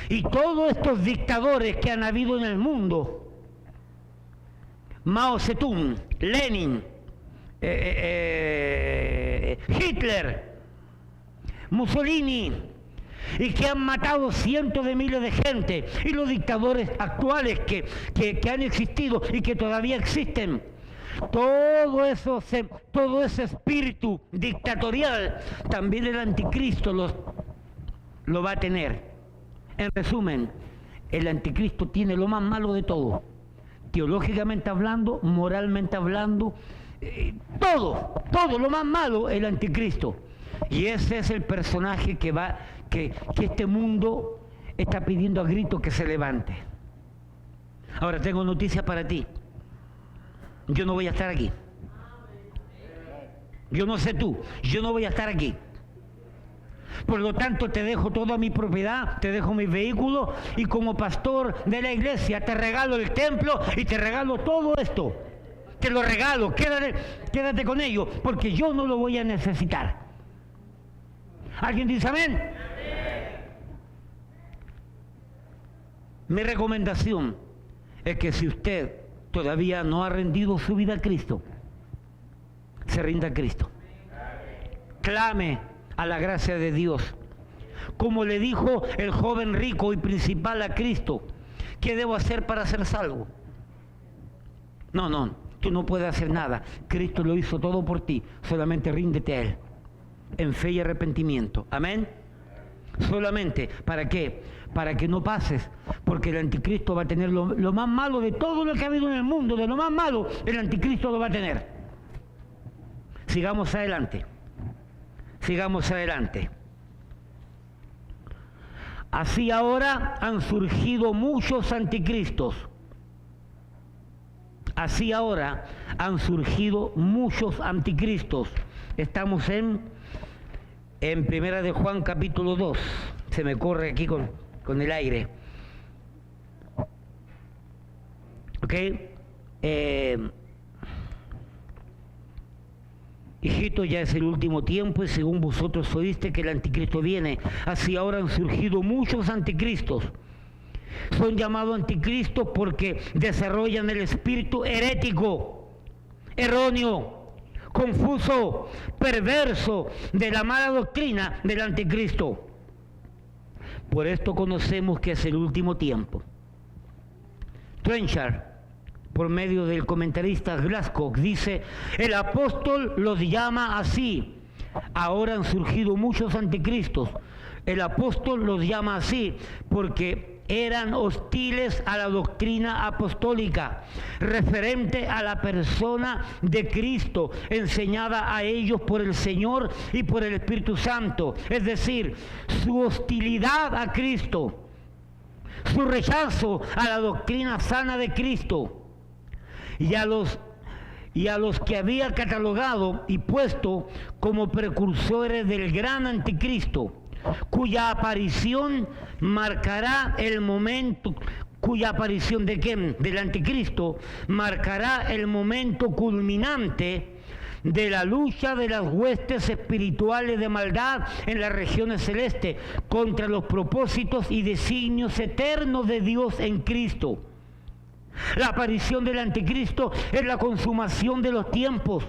Y todos estos dictadores que han habido en el mundo, Mao Zedong, Lenin, Hitler, Mussolini, y que han matado cientos de miles de gente, y los dictadores actuales que han existido y que todavía existen, todo ese espíritu dictatorial, también el anticristo lo va a tener. En resumen, el anticristo tiene lo más malo de todo, teológicamente hablando, moralmente hablando, todo lo más malo, el anticristo. Y ese es el personaje que este mundo está pidiendo a gritos que se levante. Ahora tengo noticias para ti. Yo no voy a estar aquí. Yo no sé tú, yo no voy a estar aquí. Por lo tanto, te dejo toda mi propiedad, te dejo mis vehículos, y como pastor de la iglesia te regalo el templo y te regalo todo esto. Te lo regalo, quédate con ello, porque yo no lo voy a necesitar. ¿Alguien dice amén? Mi recomendación es que si usted todavía no ha rendido su vida a Cristo, se rinda a Cristo. Clame a la gracia de Dios. Como le dijo el joven rico y principal a Cristo, ¿qué debo hacer para ser salvo? No, tú no puedes hacer nada. Cristo lo hizo todo por ti. Solamente ríndete a Él, en fe y arrepentimiento. Amén. Solamente, ¿para qué? Para que no pases, porque el anticristo va a tener lo más malo de todo lo que ha habido en el mundo, de lo más malo, el anticristo lo va a tener. Sigamos adelante. Sigamos adelante. Así ahora han surgido muchos anticristos. Así ahora han surgido muchos anticristos. Estamos en Primera de Juan capítulo 2. Se me corre aquí con el aire. ¿Ok? Hijitos, ya es el último tiempo y según vosotros oíste que el anticristo viene. Así ahora han surgido muchos anticristos. Son llamados anticristos porque desarrollan el espíritu herético, erróneo, confuso, perverso de la mala doctrina del anticristo. Por esto conocemos que es el último tiempo. Trenchard, por medio del comentarista Glasscock, dice: el apóstol los llama así. Ahora han surgido muchos anticristos. El apóstol los llama así porque eran hostiles a la doctrina apostólica referente a la persona de Cristo, enseñada a ellos por el Señor y por el Espíritu Santo. Es decir, su hostilidad a Cristo, su rechazo a la doctrina sana de Cristo, y a los que había catalogado y puesto como precursores del gran anticristo, cuya aparición marcará el momento, cuya aparición ¿de qué? Del anticristo, marcará el momento culminante de la lucha de las huestes espirituales de maldad en las regiones celestes contra los propósitos y designios eternos de Dios en Cristo. La aparición del anticristo es la consumación de los tiempos,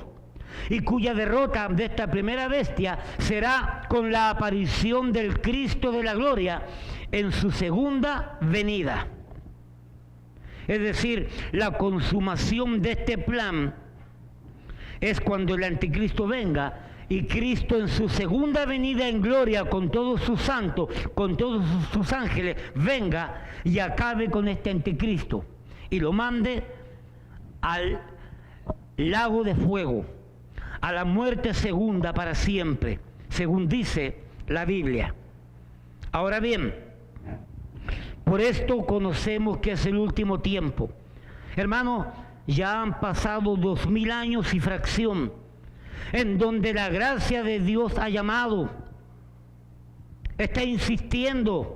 y cuya derrota de esta primera bestia será con la aparición del Cristo de la gloria en su segunda venida. Es decir, la consumación de este plan es cuando el anticristo venga y Cristo en su segunda venida en gloria con todos sus santos, con todos sus ángeles, venga y acabe con este anticristo y lo mande al lago de fuego, a la muerte segunda para siempre, según dice la Biblia. Ahora bien, por esto conocemos que es el último tiempo. Hermanos, ya han pasado 2000 años y fracción, en donde la gracia de Dios ha llamado, está insistiendo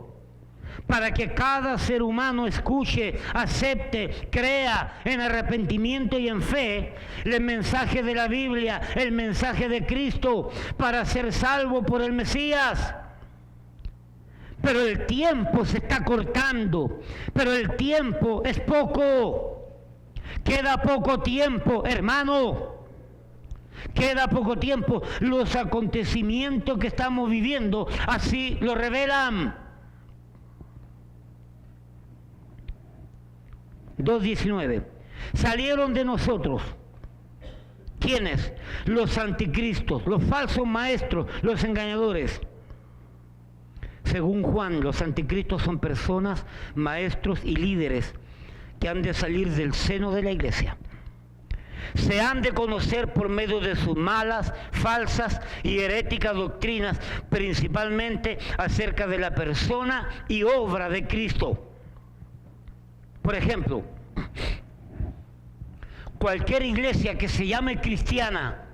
para que cada ser humano escuche, acepte, crea en arrepentimiento y en fe el mensaje de la Biblia, el mensaje de Cristo, para ser salvo por el Mesías. Pero el tiempo se está cortando, pero el tiempo es poco. Queda poco tiempo, hermano. Queda poco tiempo. Los acontecimientos que estamos viviendo así lo revelan. 2:19. Salieron de nosotros. ¿Quiénes? Los anticristos, los falsos maestros, los engañadores. Según Juan, los anticristos son personas, maestros y líderes que han de salir del seno de la iglesia. Se han de conocer por medio de sus malas, falsas y heréticas doctrinas, principalmente acerca de la persona y obra de Cristo. Por ejemplo, cualquier iglesia que se llame cristiana,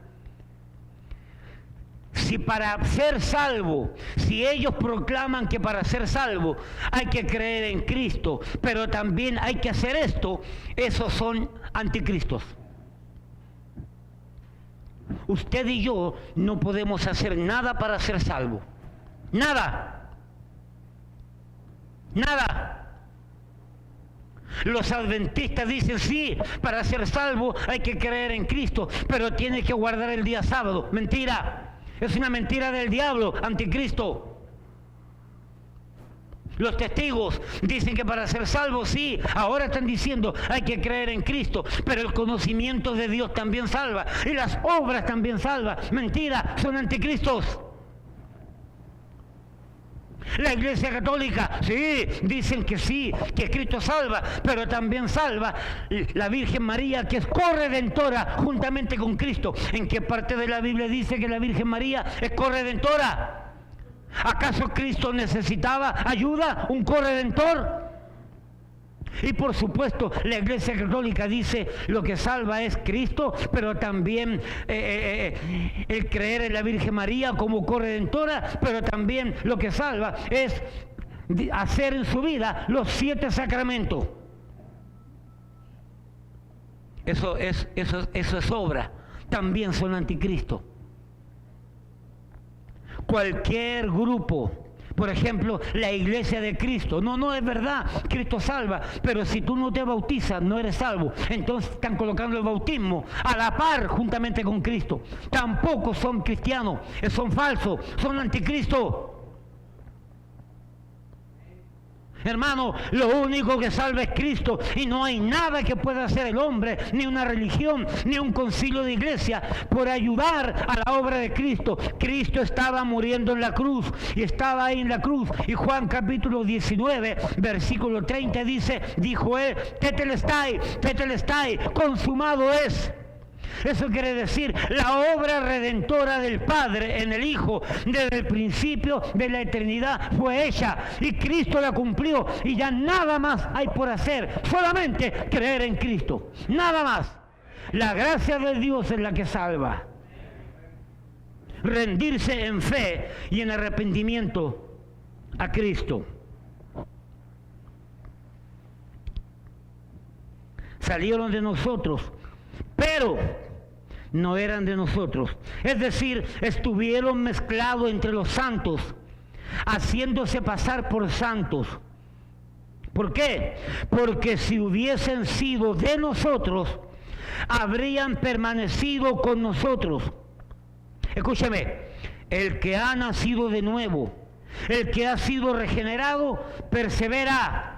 si para ser salvo, si ellos proclaman que para ser salvo hay que creer en Cristo, pero también hay que hacer esto, esos son anticristos. Usted y yo no podemos hacer nada para ser salvo. Nada. Nada. Los adventistas dicen, sí, para ser salvo hay que creer en Cristo, pero tiene que guardar el día sábado. Mentira. Es una mentira del diablo, anticristo. Los testigos dicen que para ser salvos, sí, ahora están diciendo hay que creer en Cristo, pero el conocimiento de Dios también salva y las obras también salvan. Mentira, son anticristos. La Iglesia Católica, sí, dicen que sí, que Cristo salva, pero también salva la Virgen María, que es corredentora juntamente con Cristo. ¿En qué parte de la Biblia dice que la Virgen María es corredentora? ¿Acaso Cristo necesitaba ayuda, un corredentor? Y por supuesto, la Iglesia Católica dice lo que salva es Cristo, pero también el creer en la Virgen María como corredentora, pero también lo que salva es hacer en su vida los 7 sacramentos. Eso es obra. También son anticristo. Cualquier grupo, por ejemplo, la Iglesia de Cristo. No es verdad, Cristo salva, pero si tú no te bautizas, no eres salvo. Entonces están colocando el bautismo a la par juntamente con Cristo. Tampoco son cristianos, son falsos, son anticristo. Hermano, lo único que salva es Cristo y no hay nada que pueda hacer el hombre, ni una religión, ni un concilio de iglesia por ayudar a la obra de Cristo. Cristo estaba muriendo en la cruz y estaba ahí en la cruz. Y Juan capítulo 19, versículo 30 dice, dijo él, tetelestai, consumado es. Eso quiere decir la obra redentora del Padre en el Hijo desde el principio de la eternidad fue hecha y Cristo la cumplió y ya nada más hay por hacer, solamente creer en Cristo, nada más. La gracia de Dios es la que salva. Rendirse en fe y en arrepentimiento a Cristo. Salieron de nosotros, pero no eran de nosotros. Es decir, estuvieron mezclados entre los santos, haciéndose pasar por santos. ¿Por qué? Porque si hubiesen sido de nosotros, habrían permanecido con nosotros. Escúchame, el que ha nacido de nuevo, el que ha sido regenerado, persevera.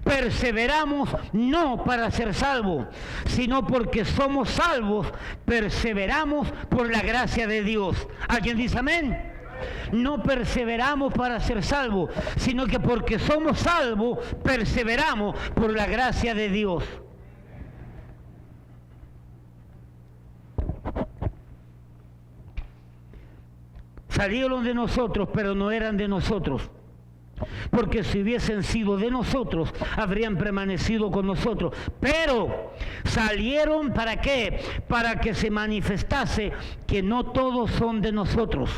Perseveramos no para ser salvos, sino porque somos salvos, perseveramos por la gracia de Dios. ¿Alguien dice amén? No perseveramos para ser salvos, sino que porque somos salvos, perseveramos por la gracia de Dios. Salieron de nosotros, pero no eran de nosotros. Porque si hubiesen sido de nosotros, habrían permanecido con nosotros. Pero salieron ¿para qué? Para que se manifestase que no todos son de nosotros.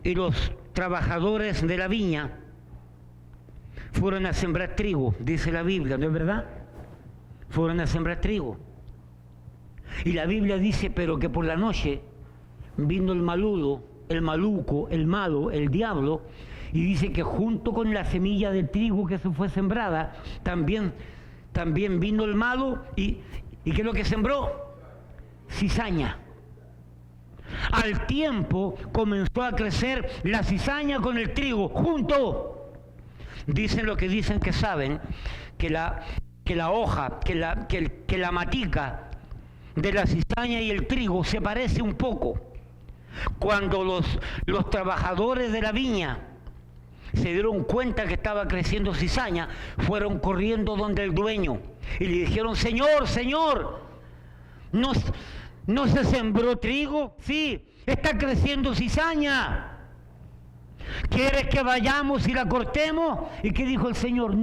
Y los trabajadores de la viña fueron a sembrar trigo, dice la Biblia, ¿no es verdad? Fueron a sembrar trigo. Y la Biblia dice, pero que por la noche vino el maluco, el malo, el diablo, y dice que junto con la semilla de trigo que se fue sembrada, también vino el malo, y ¿qué es lo que sembró? Cizaña. Al tiempo comenzó a crecer la cizaña con el trigo, junto. Dicen lo que dicen que saben, que la hoja, que la matica de la cizaña y el trigo se parece un poco. Cuando los trabajadores de la viña se dieron cuenta que estaba creciendo cizaña, fueron corriendo donde el dueño y le dijeron, Señor, ¿no se sembró trigo? Sí, está creciendo cizaña. ¿Quieres que vayamos y la cortemos? ¿Y qué dijo el Señor?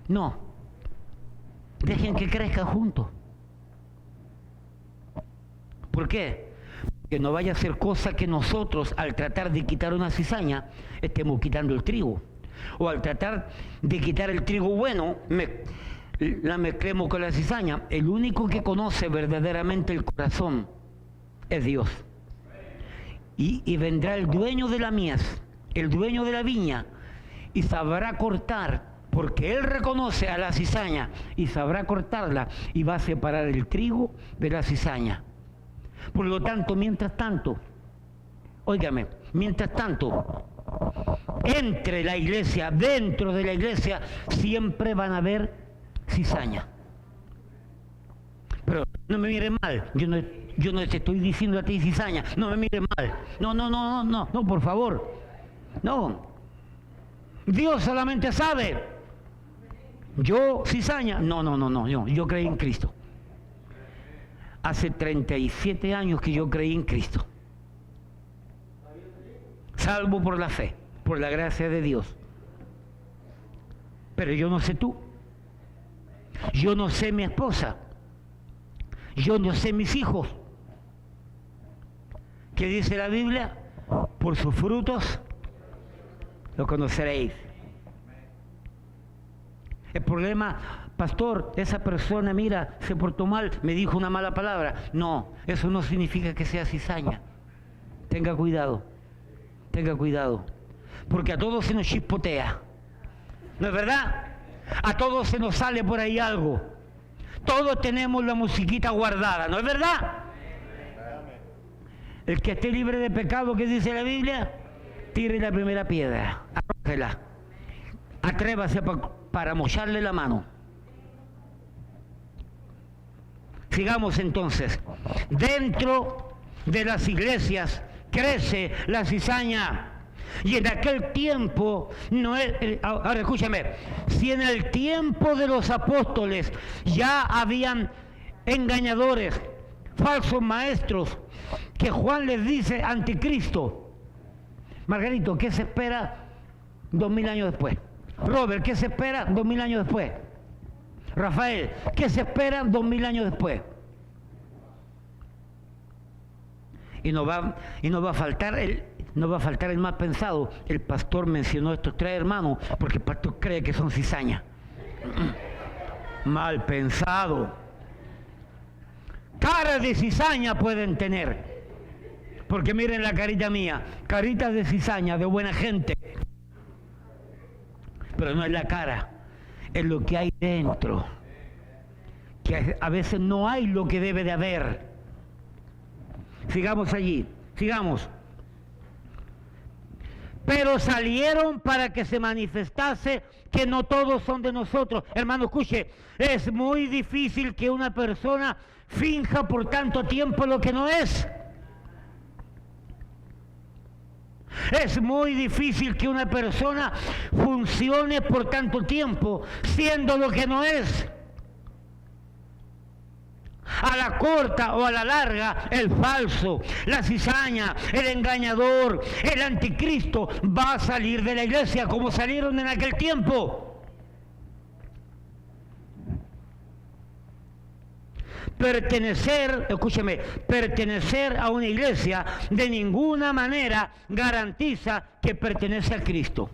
No. Dejen que crezcan juntos. ¿Por qué? Que no vaya a ser cosa que nosotros, al tratar de quitar una cizaña, estemos quitando el trigo. O al tratar de quitar el trigo bueno, la mezclemos con la cizaña. El único que conoce verdaderamente el corazón es Dios. Y vendrá el dueño de la mies, el dueño de la viña, y sabrá cortar, porque Él reconoce a la cizaña, y sabrá cortarla, y va a separar el trigo de la cizaña. Por lo tanto, mientras tanto, óigame, mientras tanto, entre la iglesia, dentro de la iglesia, siempre van a haber cizaña. Pero no me mires mal, yo no te estoy diciendo a ti cizaña, no me mires mal. No, por favor. No. Dios solamente sabe. Yo, cizaña, no, yo creí en Cristo. Hace 37 años que yo creí en Cristo. Salvo por la fe, por la gracia de Dios. Pero yo no sé tú. Yo no sé mi esposa. Yo no sé mis hijos. ¿Qué dice la Biblia? Por sus frutos lo conoceréis. El problema, pastor, esa persona, mira, se portó mal, me dijo una mala palabra. No, eso no significa que sea cizaña. Tenga cuidado, porque a todos se nos chispotea. ¿No es verdad? A todos se nos sale por ahí algo. Todos tenemos la musiquita guardada, ¿no es verdad? El que esté libre de pecado, ¿qué dice la Biblia? Tire la primera piedra, arrójela. Atrévase para mocharle la mano. Sigamos entonces. Dentro de las iglesias crece la cizaña. Y en aquel tiempo, ahora escúchame, si en el tiempo de los apóstoles ya habían engañadores, falsos maestros, que Juan les dice anticristo. Margarito, ¿qué se espera 2000 años después? Robert, ¿qué se espera 2000 años después? Rafael, ¿qué se espera 2000 años después? Y no va a faltar el más pensado. El pastor mencionó estos tres hermanos porque el pastor cree que son cizaña. Mal pensado. Cara de cizaña pueden tener. Porque miren la carita mía, carita de cizaña, de buena gente. Pero no es la cara, es lo que hay dentro. Que a veces no hay lo que debe de haber. Sigamos allí, sigamos. Pero salieron para que se manifestase que no todos son de nosotros. Hermano, escuche, es muy difícil que una persona finja por tanto tiempo lo que no es. Es muy difícil que una persona funcione por tanto tiempo siendo lo que no es. A la corta o a la larga, el falso, la cizaña, el engañador, el anticristo va a salir de la iglesia como salieron en aquel tiempo. Pertenecer, escúcheme, pertenecer a una iglesia de ninguna manera garantiza que pertenece a Cristo.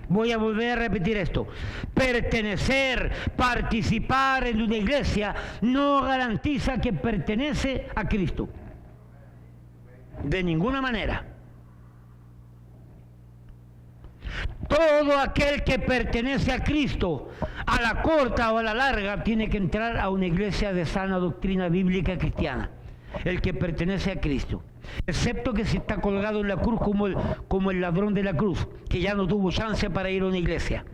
Voy a volver a repetir esto. Pertenecer, participar en una iglesia no garantiza que pertenece a Cristo. De ninguna manera. Todo aquel que pertenece a Cristo, a la corta o a la larga, tiene que entrar a una iglesia de sana doctrina bíblica cristiana. El que pertenece a Cristo. Excepto que si está colgado en la cruz como el ladrón de la cruz, que ya no tuvo chance para ir a una iglesia.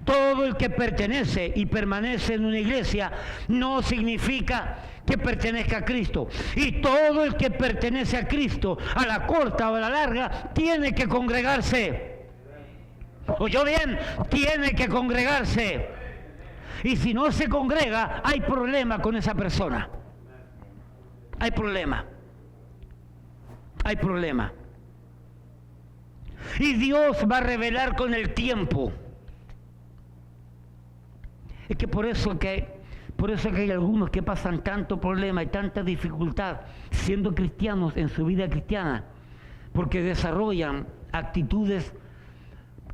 Todo el que pertenece y permanece en una iglesia no significa que pertenezca a Cristo. Y todo el que pertenece a Cristo, a la corta o a la larga, tiene que congregarse. ¿Oyó bien? Tiene que congregarse. Y si no se congrega, hay problema con esa persona. Hay problema. Hay problema. Y Dios va a revelar con el tiempo. Es que por eso que hay algunos que pasan tanto problema y tanta dificultad siendo cristianos en su vida cristiana, porque desarrollan actitudes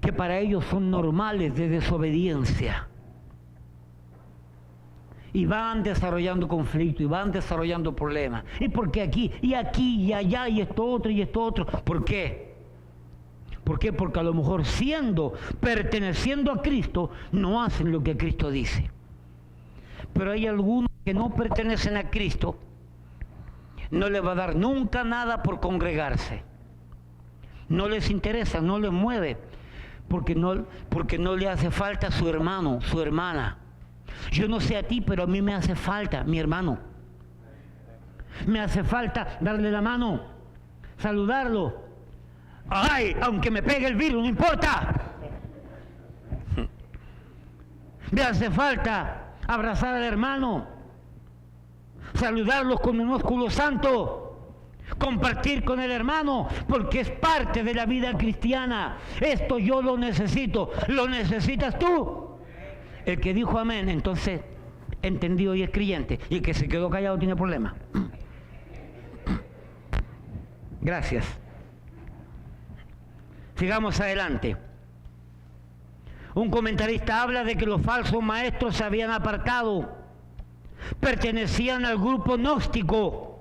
que para ellos son normales de desobediencia. Y van desarrollando conflicto, y van desarrollando problemas. ¿Y por qué aquí, y allá, y esto otro, y esto otro? ¿Por qué? ¿Por qué? Porque a lo mejor perteneciendo a Cristo, no hacen lo que Cristo dice. Pero hay algunos que no pertenecen a Cristo, no les va a dar nunca nada por congregarse. No les interesa, no les mueve, porque no le hace falta a su hermano, su hermana. Yo no sé a ti, pero a mí me hace falta mi hermano. Me hace falta darle la mano, saludarlo. ¡Ay! Aunque me pegue el virus, no importa. Me hace falta abrazar al hermano, saludarlos con un ósculo santo, compartir con el hermano, porque es parte de la vida cristiana. Esto yo lo necesito. ¿Lo necesitas tú? El que dijo amén, entonces entendió y es creyente. Y el que se quedó callado tiene problemas. Gracias. Sigamos adelante. Un comentarista habla de que los falsos maestros se habían apartado, pertenecían al grupo gnóstico,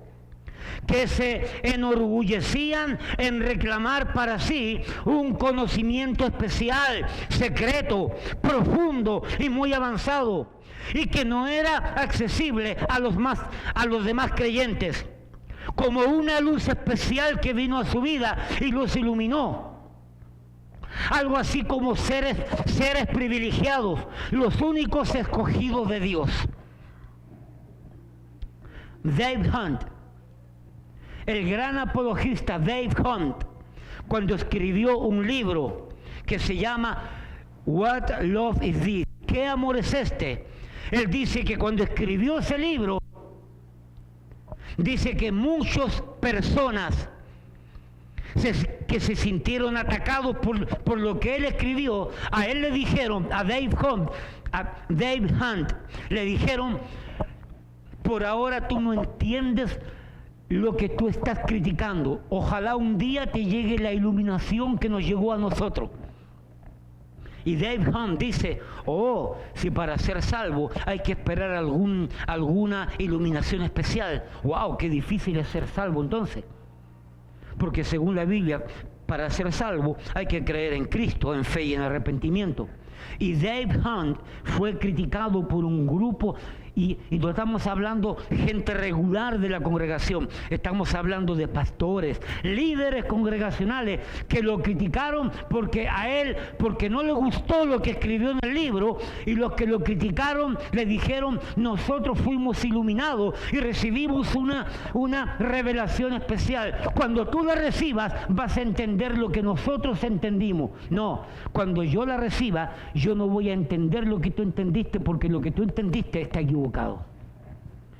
que se enorgullecían en reclamar para sí un conocimiento especial, secreto, profundo y muy avanzado, y que no era accesible a los demás creyentes, como una luz especial que vino a su vida y los iluminó. Algo así como seres privilegiados, los únicos escogidos de Dios. Dave Hunt, el gran apologista Dave Hunt, cuando escribió un libro que se llama What Love Is This? ¿Qué amor es este? Él dice que cuando escribió ese libro, dice que muchas personas que se sintieron atacados por lo que él escribió, a él le dijeron, a Dave Hunt, le dijeron: por ahora tú no entiendes lo que tú estás criticando. Ojalá un día te llegue la iluminación que nos llegó a nosotros. Y Dave Hunt dice: oh, si para ser salvo hay que esperar alguna iluminación especial. ¡Wow! ¡Qué difícil es ser salvo entonces! Porque según la Biblia, para ser salvo hay que creer en Cristo, en fe y en arrepentimiento. Y Dave Hunt fue criticado por un grupo, y no estamos hablando gente regular de la congregación, estamos hablando de pastores, líderes congregacionales que lo criticaron porque no le gustó lo que escribió en el libro, y los que lo criticaron le dijeron: nosotros fuimos iluminados y recibimos una revelación especial. Cuando tú la recibas vas a entender lo que nosotros entendimos. No, cuando yo la reciba, yo no voy a entender lo que tú entendiste, porque lo que tú entendiste está equivocado.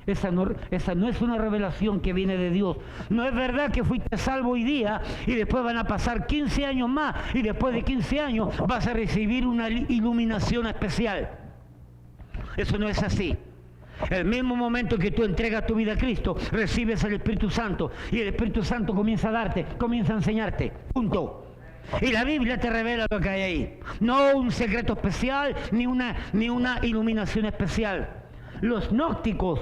Esa no es una revelación que viene de Dios. No es verdad que fuiste salvo hoy día y después van a pasar 15 años más y después de 15 años vas a recibir una iluminación especial. Eso no es así. El mismo momento que tú entregas tu vida a Cristo, recibes el Espíritu Santo, y el Espíritu Santo comienza a enseñarte. Punto. Y la Biblia te revela lo que hay ahí. No un secreto especial, ni una iluminación especial. Los gnósticos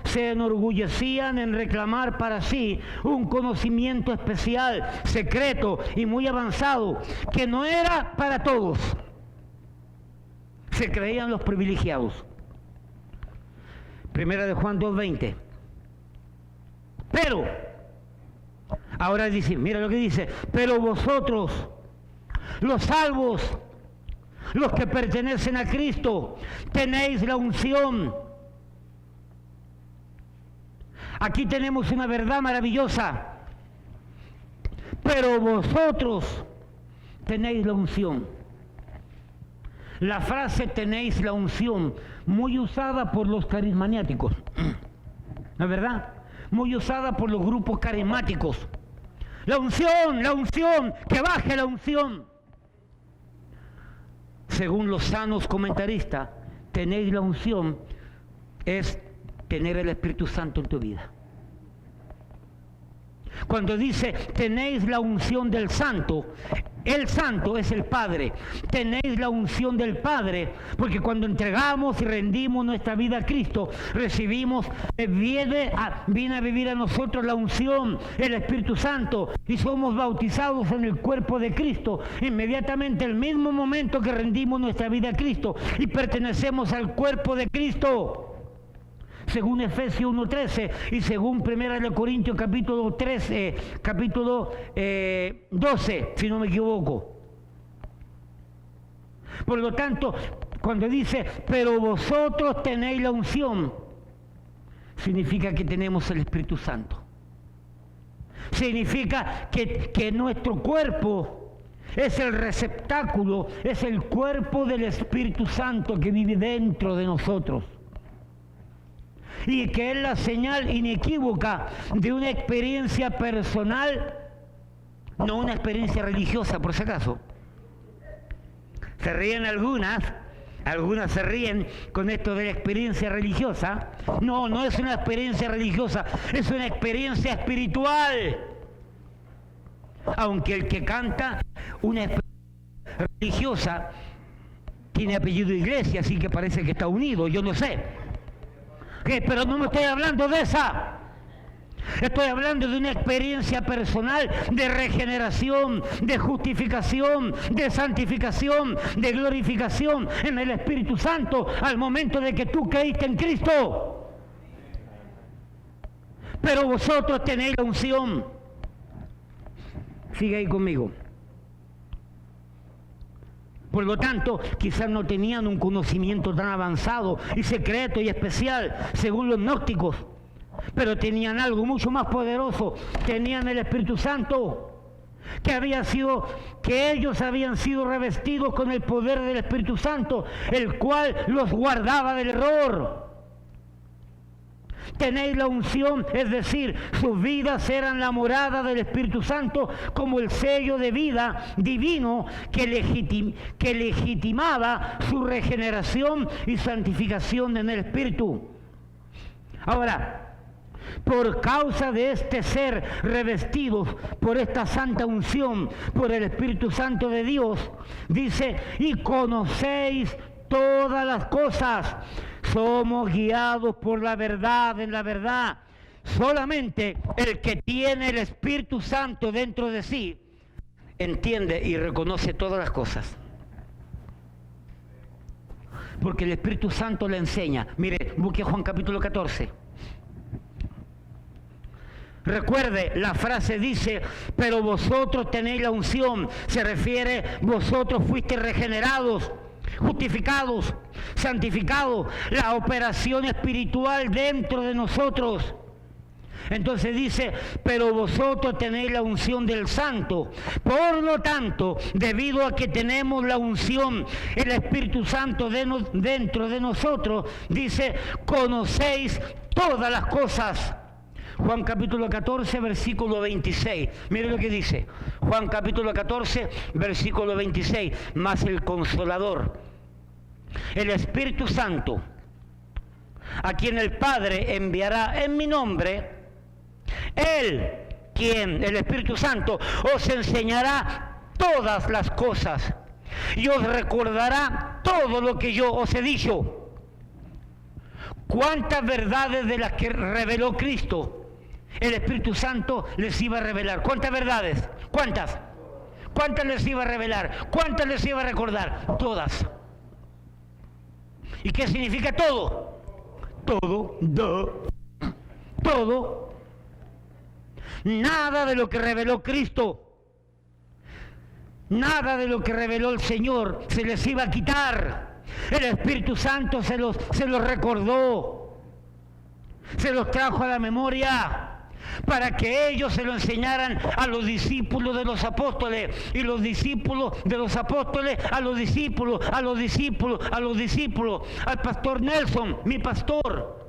se enorgullecían en reclamar para sí un conocimiento especial, secreto y muy avanzado, que no era para todos. Se creían los privilegiados. Primera de Juan 2:20. Pero, ahora dice, mira lo que dice: pero vosotros, los salvos, los que pertenecen a Cristo, tenéis la unción. Aquí tenemos una verdad maravillosa. Pero vosotros tenéis la unción. La frase "tenéis la unción", muy usada por los carismáticos, ¿no es verdad? Muy usada por los grupos carismáticos. La unción, que baje la unción. Según los sanos comentaristas, tenéis la unción es tener el Espíritu Santo en tu vida. Cuando dice tenéis la unción del Santo, el Santo es el Padre. Tenéis la unción del Padre, porque cuando entregamos y rendimos nuestra vida a Cristo, recibimos, viene a vivir a nosotros la unción, el Espíritu Santo, y somos bautizados en el cuerpo de Cristo. Inmediatamente, el mismo momento que rendimos nuestra vida a Cristo y pertenecemos al cuerpo de Cristo. Según Efesios 1:13 y según 1 Corintios capítulo 12, si no me equivoco. Por lo tanto, cuando dice, pero vosotros tenéis la unción, significa que tenemos el Espíritu Santo. Significa que nuestro cuerpo es el receptáculo, es el cuerpo del Espíritu Santo que vive dentro de nosotros. Y que es la señal inequívoca de una experiencia personal, no una experiencia religiosa, por si acaso. Se ríen algunas se ríen con esto de la experiencia religiosa. No, no es una experiencia religiosa, es una experiencia espiritual. Aunque el que canta una experiencia religiosa tiene apellido de iglesia, así que parece que está unido, yo no sé. Pero no me estoy hablando de esa. Estoy hablando de una experiencia personal de regeneración, de justificación, de santificación, de glorificación en el Espíritu Santo al momento de que tú creíste en Cristo. Pero vosotros tenéis la unción. Sigue ahí conmigo. Por lo tanto, quizás no tenían un conocimiento tan avanzado y secreto y especial, según los gnósticos, pero tenían algo mucho más poderoso. Tenían el Espíritu Santo, que ellos habían sido revestidos con el poder del Espíritu Santo, el cual los guardaba del error. Tenéis la unción, es decir, sus vidas eran la morada del Espíritu Santo como el sello de vida divino que legitimaba su regeneración y santificación en el Espíritu. Ahora, por causa de este ser revestidos por esta santa unción, por el Espíritu Santo de Dios, dice, y conocéis todas las cosas. Somos guiados por la verdad, en la verdad. Solamente el que tiene el Espíritu Santo dentro de sí entiende y reconoce todas las cosas. Porque el Espíritu Santo le enseña. Mire, busque Juan capítulo 14. Recuerde, la frase dice, pero vosotros tenéis la unción. Se refiere, vosotros fuisteis regenerados, justificados, santificados, la operación espiritual dentro de nosotros. Entonces dice, pero vosotros tenéis la unción del Santo. Por lo tanto, debido a que tenemos la unción, el Espíritu Santo dentro de nosotros, dice, conocéis todas las cosas. Juan capítulo 14, versículo 26. Mire lo que dice. Juan capítulo 14, versículo 26. Mas el Consolador, el Espíritu Santo, a quien el Padre enviará en mi nombre, Él, el Espíritu Santo, os enseñará todas las cosas y os recordará todo lo que yo os he dicho. ¿Cuántas verdades de las que reveló Cristo el Espíritu Santo les iba a revelar? ¿Cuántas verdades? ¿Cuántas? ¿Cuántas les iba a revelar? ¿Cuántas les iba a recordar? Todas. ¿Y qué significa todo? Todo. Todo. Nada de lo que reveló Cristo, nada de lo que reveló el Señor se les iba a quitar. El Espíritu Santo se los recordó, se los trajo a la memoria, para que ellos se lo enseñaran a los discípulos de los apóstoles, y los discípulos de los apóstoles a los discípulos, a los discípulos, a los discípulos, al pastor Nelson, mi pastor,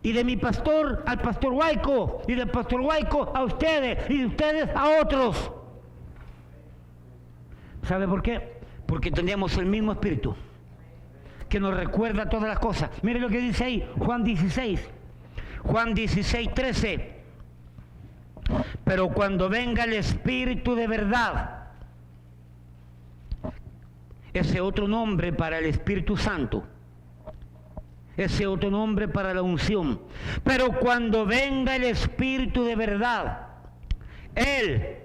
y de mi pastor al pastor Huayco, y del pastor Huayco a ustedes, y de ustedes a otros. ¿Sabe por qué? Porque tenemos el mismo Espíritu que nos recuerda todas las cosas. Mire lo que dice ahí, Juan 16, 13. Pero cuando venga el Espíritu de verdad, ese otro nombre para el Espíritu Santo, ese otro nombre para la unción, pero cuando venga el Espíritu de verdad, Él,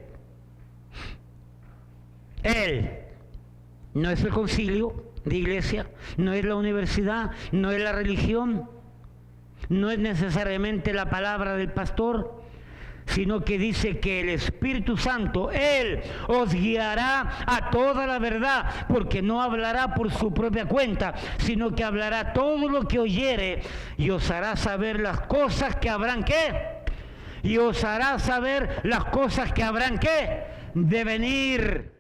no es el concilio de iglesia, no es la universidad, no es la religión, no es necesariamente la palabra del pastor, sino que dice que el Espíritu Santo, Él os guiará a toda la verdad, porque no hablará por su propia cuenta, sino que hablará todo lo que oyere y os hará saber las cosas que habrán ¿qué? Y os hará saber las cosas que habrán ¿qué? De venir.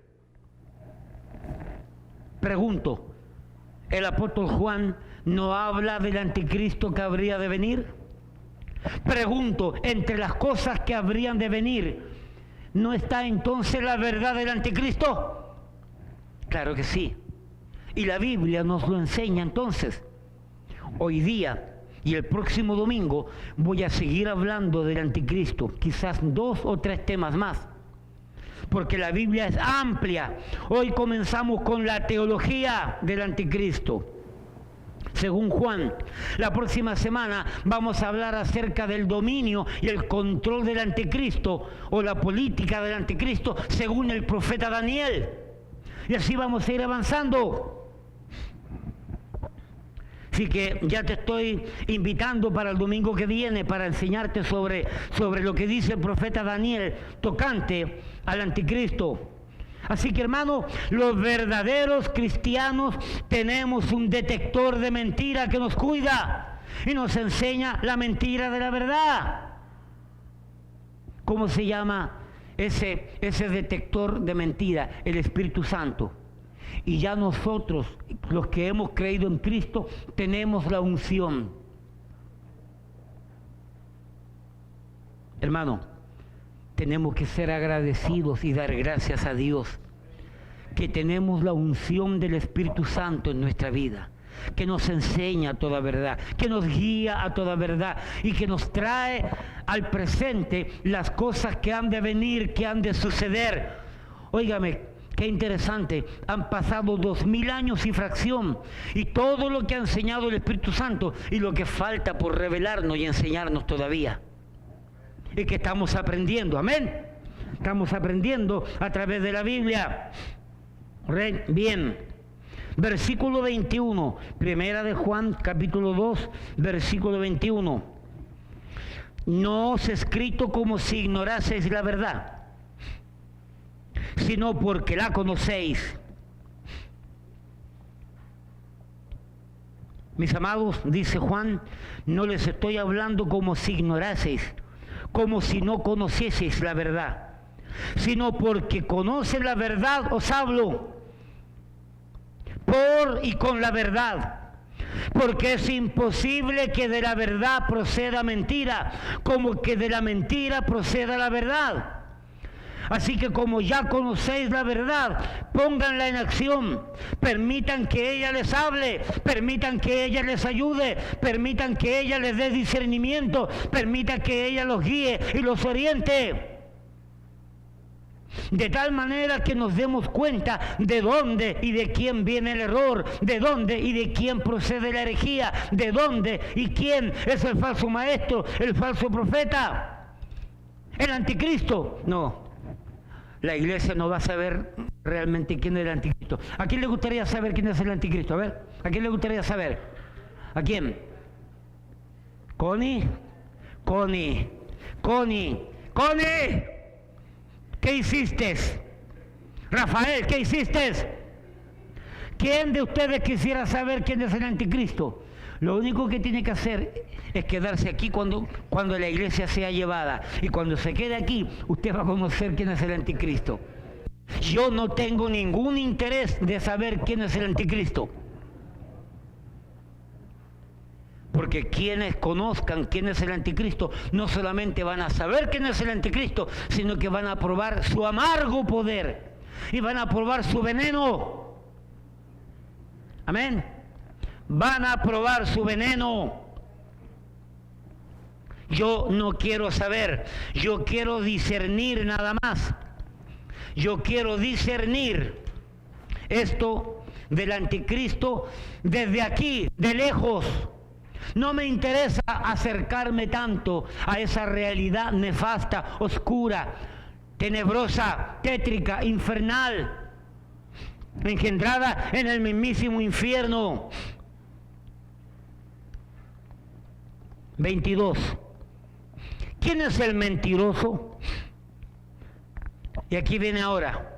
Pregunto, ¿el apóstol Juan no habla del anticristo que habría de venir? Pregunto, entre las cosas que habrían de venir, ¿no está entonces la verdad del anticristo? Claro que sí. Y la Biblia nos lo enseña entonces. Hoy día y el próximo domingo voy a seguir hablando del anticristo, quizás 2 o 3 temas más, porque la Biblia es amplia. Hoy comenzamos con la teología del anticristo, según Juan. La próxima semana vamos a hablar acerca del dominio y el control del anticristo, o la política del anticristo, según el profeta Daniel. Y así vamos a ir avanzando. Así que ya te estoy invitando para el domingo que viene para enseñarte sobre lo que dice el profeta Daniel tocante al anticristo. Así que, hermano, los verdaderos cristianos tenemos un detector de mentira que nos cuida y nos enseña la mentira de la verdad. ¿Cómo se llama ese detector de mentira? El Espíritu Santo. Y ya nosotros, los que hemos creído en Cristo, tenemos la unción. Hermano, tenemos que ser agradecidos y dar gracias a Dios que tenemos la unción del Espíritu Santo en nuestra vida, que nos enseña toda verdad, que nos guía a toda verdad y que nos trae al presente las cosas que han de venir, que han de suceder. Óigame, qué interesante, han pasado 2000 años y fracción, y todo lo que ha enseñado el Espíritu Santo y lo que falta por revelarnos y enseñarnos todavía. Y que estamos aprendiendo, amén. Estamos aprendiendo a través de la Biblia. Bien, versículo 21, primera de Juan, capítulo 2, versículo 21. No os he escrito como si ignoraseis la verdad, sino porque la conocéis. Mis amados, dice Juan, no les estoy hablando como si ignoraseis, como si no conocieseis la verdad, sino porque conocen la verdad os hablo, por y con la verdad, porque es imposible que de la verdad proceda mentira, como que de la mentira proceda la verdad. Así que como ya conocéis la verdad, pónganla en acción, permitan que ella les hable, permitan que ella les ayude, permitan que ella les dé discernimiento, permitan que ella los guíe y los oriente. De tal manera que nos demos cuenta de dónde y de quién viene el error, de dónde y de quién procede la herejía, de dónde y quién es el falso maestro, el falso profeta, el anticristo. No. La iglesia no va a saber realmente quién es el anticristo. ¿A quién le gustaría saber quién es el anticristo? A ver, ¿a quién le gustaría saber? ¿A quién? ¿Connie? ¿Qué hiciste? Rafael, ¿qué hiciste? ¿Quién de ustedes quisiera saber quién es el anticristo? Lo único que tiene que hacer es quedarse aquí cuando la iglesia sea llevada. Y cuando se quede aquí, usted va a conocer quién es el anticristo. Yo no tengo ningún interés de saber quién es el anticristo. Porque quienes conozcan quién es el anticristo, no solamente van a saber quién es el anticristo, sino que van a probar su amargo poder y van a probar su veneno. Amén. Van a probar su veneno. Yo no quiero saber, yo quiero discernir nada más. Yo quiero discernir esto del anticristo desde aquí, de lejos. No me interesa acercarme tanto a esa realidad nefasta, oscura, tenebrosa, tétrica, infernal, engendrada en el mismísimo infierno. 22. ¿Quién es el mentiroso? Y aquí viene ahora.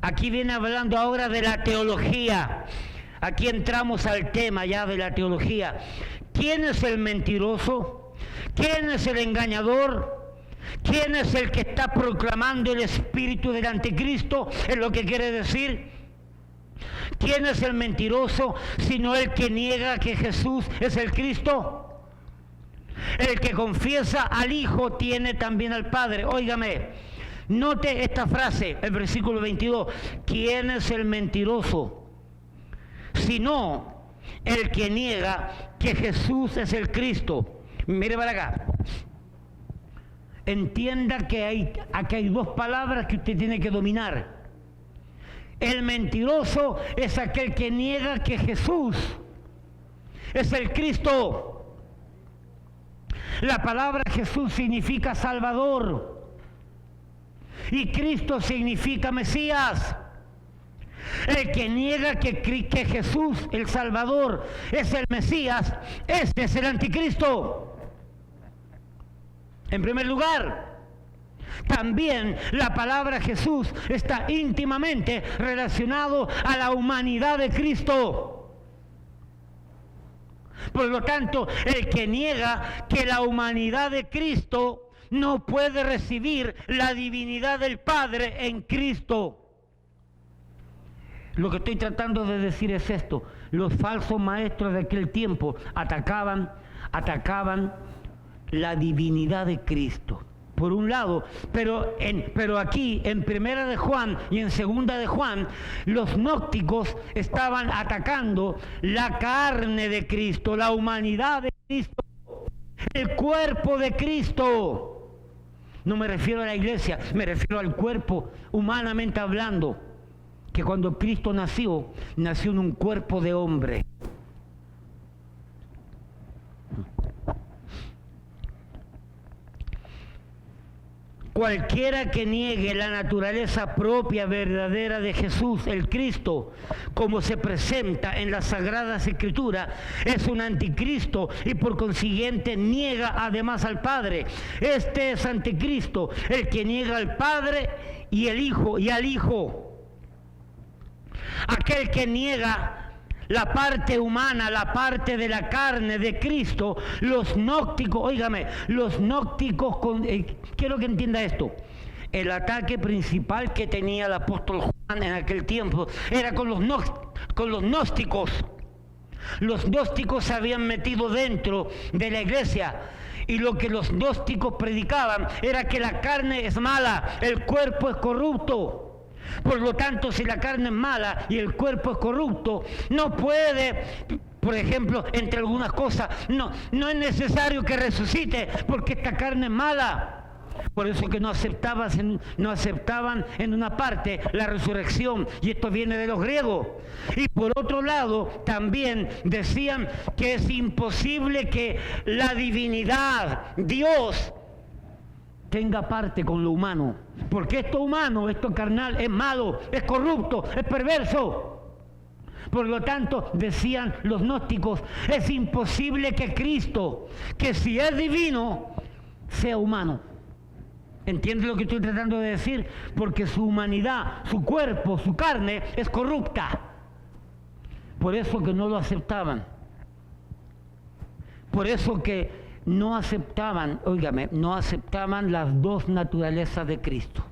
Aquí viene hablando ahora de la teología. Aquí entramos al tema ya de la teología. ¿Quién es el mentiroso? ¿Quién es el engañador? ¿Quién es el que está proclamando el espíritu del anticristo? Es lo que quiere decir. ¿Quién es el mentiroso sino el que niega que Jesús es el Cristo? El que confiesa al Hijo tiene también al Padre. Óigame, note esta frase, el versículo 22. ¿Quién es el mentiroso? Sino el que niega que Jesús es el Cristo. Mire para acá. Entienda que aquí hay dos palabras que usted tiene que dominar. El mentiroso es aquel que niega que Jesús es el Cristo. La palabra Jesús significa Salvador y Cristo significa Mesías. El que niega que Jesús, el Salvador, es el Mesías, este es el anticristo. En primer lugar, también la palabra Jesús está íntimamente relacionado a la humanidad de Cristo. Por lo tanto, el que niega que la humanidad de Cristo no puede recibir la divinidad del Padre en Cristo. Lo que estoy tratando de decir es esto. Los falsos maestros de aquel tiempo atacaban la divinidad de Cristo. Por un lado, pero aquí en Primera de Juan y en Segunda de Juan, los gnósticos estaban atacando la carne de Cristo, la humanidad de Cristo, el cuerpo de Cristo. No me refiero a la iglesia, me refiero al cuerpo, humanamente hablando, que cuando Cristo nació en un cuerpo de hombre. Cualquiera que niegue la naturaleza propia verdadera de Jesús, el Cristo, como se presenta en las Sagradas Escrituras, es un anticristo y por consiguiente niega además al Padre. Este es anticristo, el que niega al Padre y el Hijo y al Hijo. Aquel que niega la parte humana, la parte de la carne de Cristo, los gnósticos, óigame, los gnósticos, quiero que entienda esto, el ataque principal que tenía el apóstol Juan en aquel tiempo era con los gnósticos. Los gnósticos se habían metido dentro de la iglesia y lo que los gnósticos predicaban era que la carne es mala, el cuerpo es corrupto. Por lo tanto, si la carne es mala y el cuerpo es corrupto, no puede, por ejemplo, entre algunas cosas, no es necesario que resucite porque esta carne es mala. Por eso que no aceptaban en una parte la resurrección, y esto viene de los griegos. Y por otro lado, también decían que es imposible que la divinidad, Dios, tenga parte con lo humano, porque esto humano, esto carnal es malo, es corrupto, es perverso. Por lo tanto, decían los gnósticos, es imposible que Cristo, que si es divino, sea humano. ¿Entiendes lo que estoy tratando de decir? Porque su humanidad, su cuerpo, su carne es corrupta. Por eso que no lo aceptaban. Por eso que no aceptaban, óigame, no aceptaban las dos naturalezas de Cristo.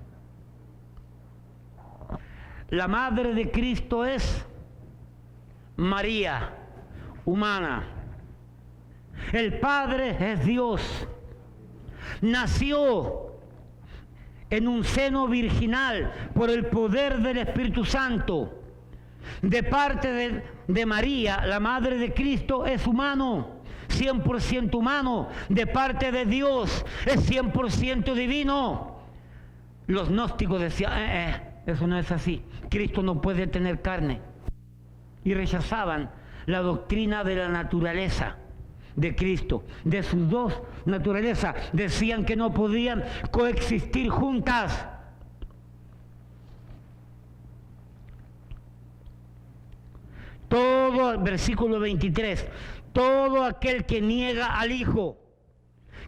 La madre de Cristo es María, humana. El Padre es Dios. Nació en un seno virginal por el poder del Espíritu Santo. De parte de María, la madre de Cristo, es humano. 100% humano de parte de Dios, es 100% divino. Los gnósticos decían, eso no es así, Cristo no puede tener carne. Y rechazaban la doctrina de la naturaleza de Cristo, de sus dos naturalezas. Decían que no podían coexistir juntas. Todo, versículo 23, todo aquel que niega al Hijo,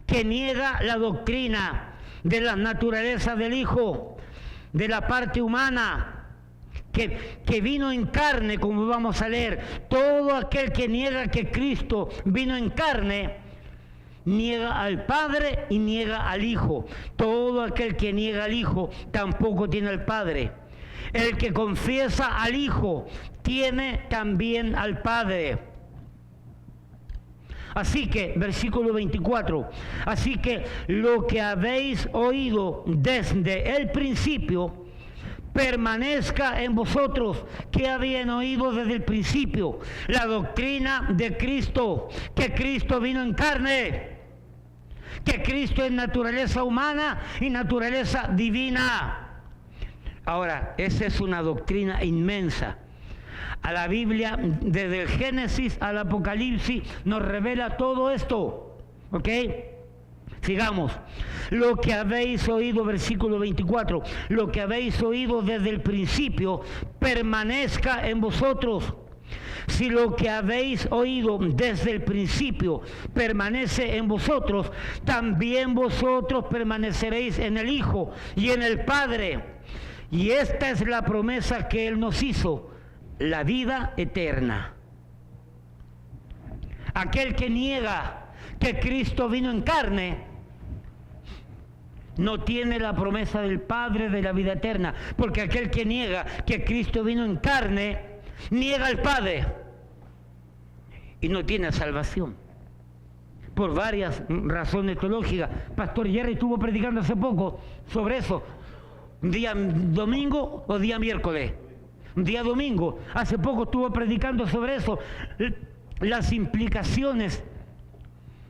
que niega la doctrina de la naturaleza del Hijo, de la parte humana, que vino en carne, como vamos a leer, todo aquel que niega que Cristo vino en carne, niega al Padre y niega al Hijo. Todo aquel que niega al Hijo tampoco tiene al Padre. El que confiesa al Hijo tiene también al Padre. Así que, versículo 24, así que lo que habéis oído desde el principio permanezca en vosotros. ¿Qué habían oído desde el principio? La doctrina de Cristo, que Cristo vino en carne, que Cristo es naturaleza humana y naturaleza divina. Ahora, esa es una doctrina inmensa. A la Biblia, desde el Génesis al Apocalipsis, nos revela todo esto. ¿Ok? Sigamos. Lo que habéis oído, versículo 24, lo que habéis oído desde el principio, permanezca en vosotros. Si lo que habéis oído desde el principio permanece en vosotros, también vosotros permaneceréis en el Hijo y en el Padre. Y esta es la promesa que Él nos hizo, la vida eterna. Aquel que niega que Cristo vino en carne no tiene la promesa del Padre de la vida eterna, porque aquel que niega que Cristo vino en carne niega al Padre y no tiene salvación, por varias razones teológicas. Pastor Jerry estuvo predicando hace poco sobre eso, un día domingo o día miércoles, un día domingo, hace poco estuvo predicando sobre eso, las implicaciones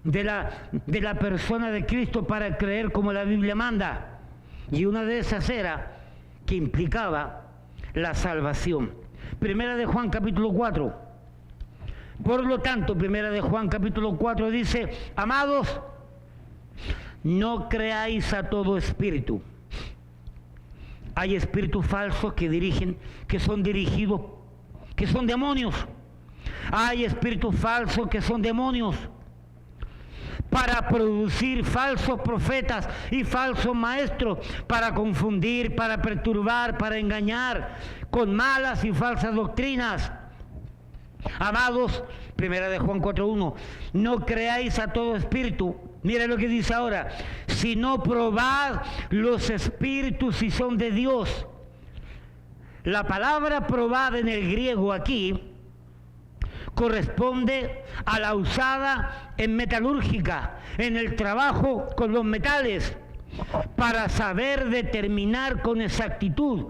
de la persona de Cristo para creer como la Biblia manda. Y una de esas era que implicaba la salvación. Primera de Juan capítulo 4. Por lo tanto, Primera de Juan capítulo 4 dice, amados, no creáis a todo espíritu. Hay espíritus falsos que son dirigidos, que son demonios. Hay espíritus falsos que son demonios, para producir falsos profetas y falsos maestros, para confundir, para perturbar, para engañar con malas y falsas doctrinas. Amados, Primera de Juan 4:1, no creáis a todo espíritu. Mira lo que dice ahora, sino probad los espíritus si son de Dios. La palabra probad en el griego aquí corresponde a la usada en metalúrgica, en el trabajo con los metales, para saber determinar con exactitud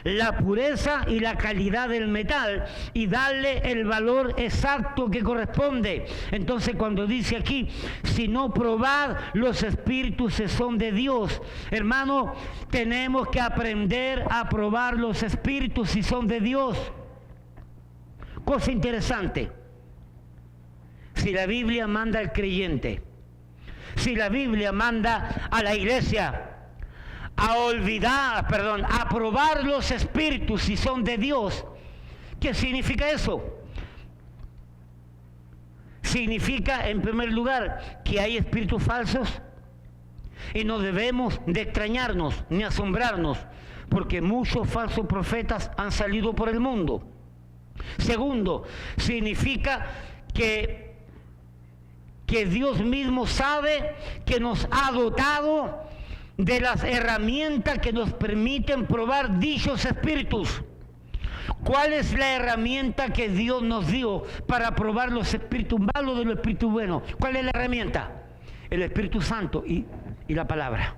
la pureza y la calidad del metal y darle el valor exacto que corresponde. Entonces, cuando dice aquí, si no probad los espíritus si son de Dios, hermano, tenemos que aprender a probar los espíritus si son de Dios. Cosa interesante, si la Biblia manda al creyente, si la Biblia manda a la iglesia a probar los espíritus si son de Dios, ¿qué significa eso? Significa, en primer lugar, que hay espíritus falsos y no debemos de extrañarnos ni asombrarnos, porque muchos falsos profetas han salido por el mundo. Segundo, significa que Dios mismo sabe que nos ha dotado de las herramientas que nos permiten probar dichos espíritus. ¿Cuál es la herramienta que Dios nos dio para probar los espíritus malos de los espíritus buenos? ¿Cuál es la herramienta? El Espíritu Santo y la palabra.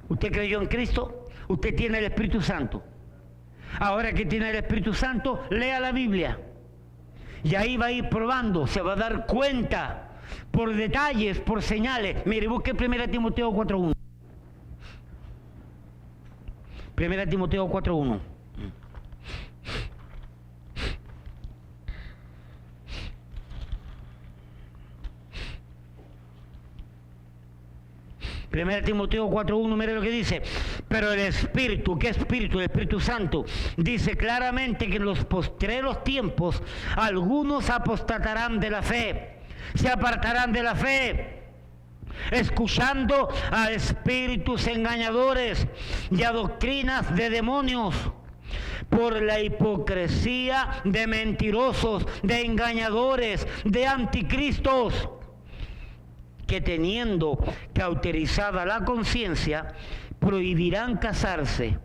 ¿Usted creyó en Cristo? Usted tiene el Espíritu Santo. Ahora que tiene el Espíritu Santo, lea la Biblia Y ahí va a ir probando, se va a dar cuenta por detalles, por señales. Mire, busque 1 Timoteo 4.1. 1 Timoteo 4.1. Primera Timoteo 4.1, mire lo que dice. Pero el Espíritu, ¿qué Espíritu? El Espíritu Santo dice claramente que en los postreros tiempos algunos apostatarán de la fe, se apartarán de la fe, escuchando a espíritus engañadores y a doctrinas de demonios, por la hipocresía de mentirosos, de engañadores, de anticristos, que teniendo cauterizada la conciencia, prohibirán casarse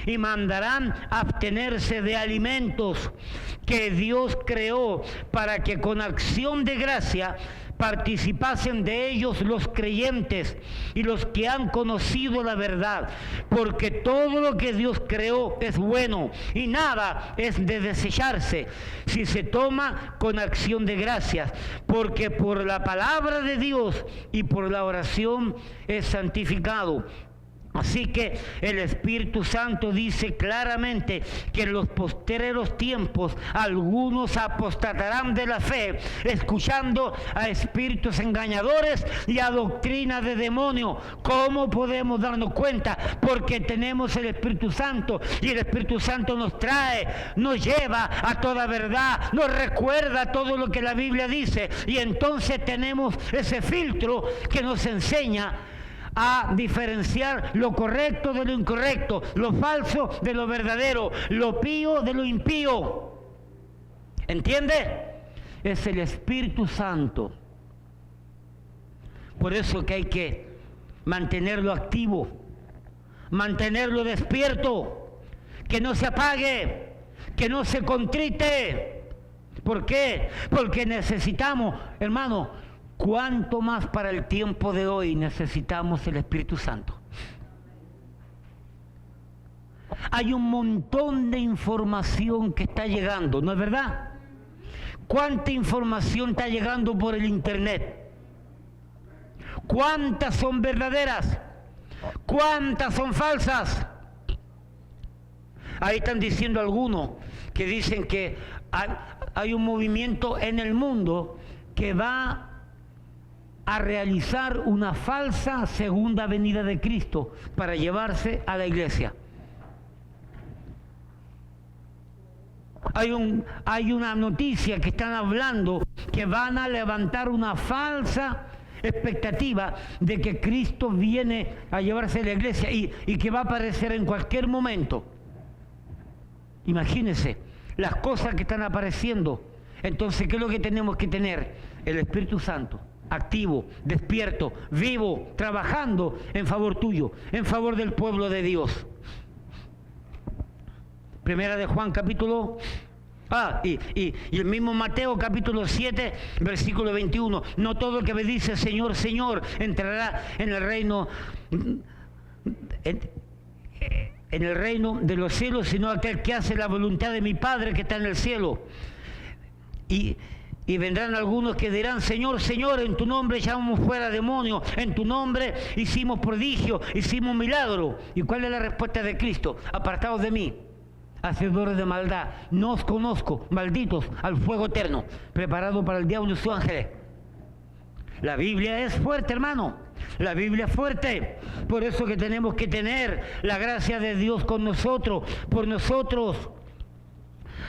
y mandarán abstenerse de alimentos que Dios creó para que con acción de gracia participasen de ellos los creyentes y los que han conocido la verdad, porque todo lo que Dios creó es bueno y nada es de desecharse si se toma con acción de gracias, porque por la palabra de Dios y por la oración es santificado. Así que el Espíritu Santo dice claramente que en los postreros tiempos algunos apostatarán de la fe, escuchando a espíritus engañadores y a doctrina de demonio. ¿Cómo podemos darnos cuenta? Porque tenemos el Espíritu Santo y el Espíritu Santo nos trae, nos lleva a toda verdad, nos recuerda todo lo que la Biblia dice, y entonces tenemos ese filtro que nos enseña a diferenciar lo correcto de lo incorrecto, lo falso de lo verdadero, lo pío de lo impío. ¿Entiende? Es el Espíritu Santo. Por eso que hay que mantenerlo activo, mantenerlo despierto, que no se apague, que no se contrite. ¿Por qué? Porque necesitamos, hermano, ¿cuánto más para el tiempo de hoy necesitamos el Espíritu Santo? Hay un montón de información que está llegando, ¿no es verdad? ¿Cuánta información está llegando por el internet? ¿Cuántas son verdaderas? ¿Cuántas son falsas? Ahí están diciendo algunos que dicen que hay un movimiento en el mundo que va a realizar una falsa segunda venida de Cristo para llevarse a la iglesia. Hay una noticia que están hablando que van a levantar una falsa expectativa de que Cristo viene a llevarse a la iglesia y que va a aparecer en cualquier momento. Imagínense las cosas que están apareciendo. Entonces, ¿qué es lo que tenemos que tener? El Espíritu Santo activo, despierto, vivo, trabajando en favor tuyo, en favor del pueblo de Dios. Primera de Juan capítulo y el mismo Mateo capítulo 7 versículo 21. No todo el que me dice Señor, Señor entrará en el reino de los cielos, sino aquel que hace la voluntad de mi Padre que está en el cielo. Y vendrán algunos que dirán, Señor, Señor, en tu nombre echamos fuera demonios, en tu nombre hicimos prodigios, hicimos milagros. ¿Y cuál es la respuesta de Cristo? Apartados de mí, hacedores de maldad, no os conozco, malditos al fuego eterno, preparado para el diablo y sus ángeles. La Biblia es fuerte, hermano. La Biblia es fuerte. Por eso que tenemos que tener la gracia de Dios con nosotros, por nosotros.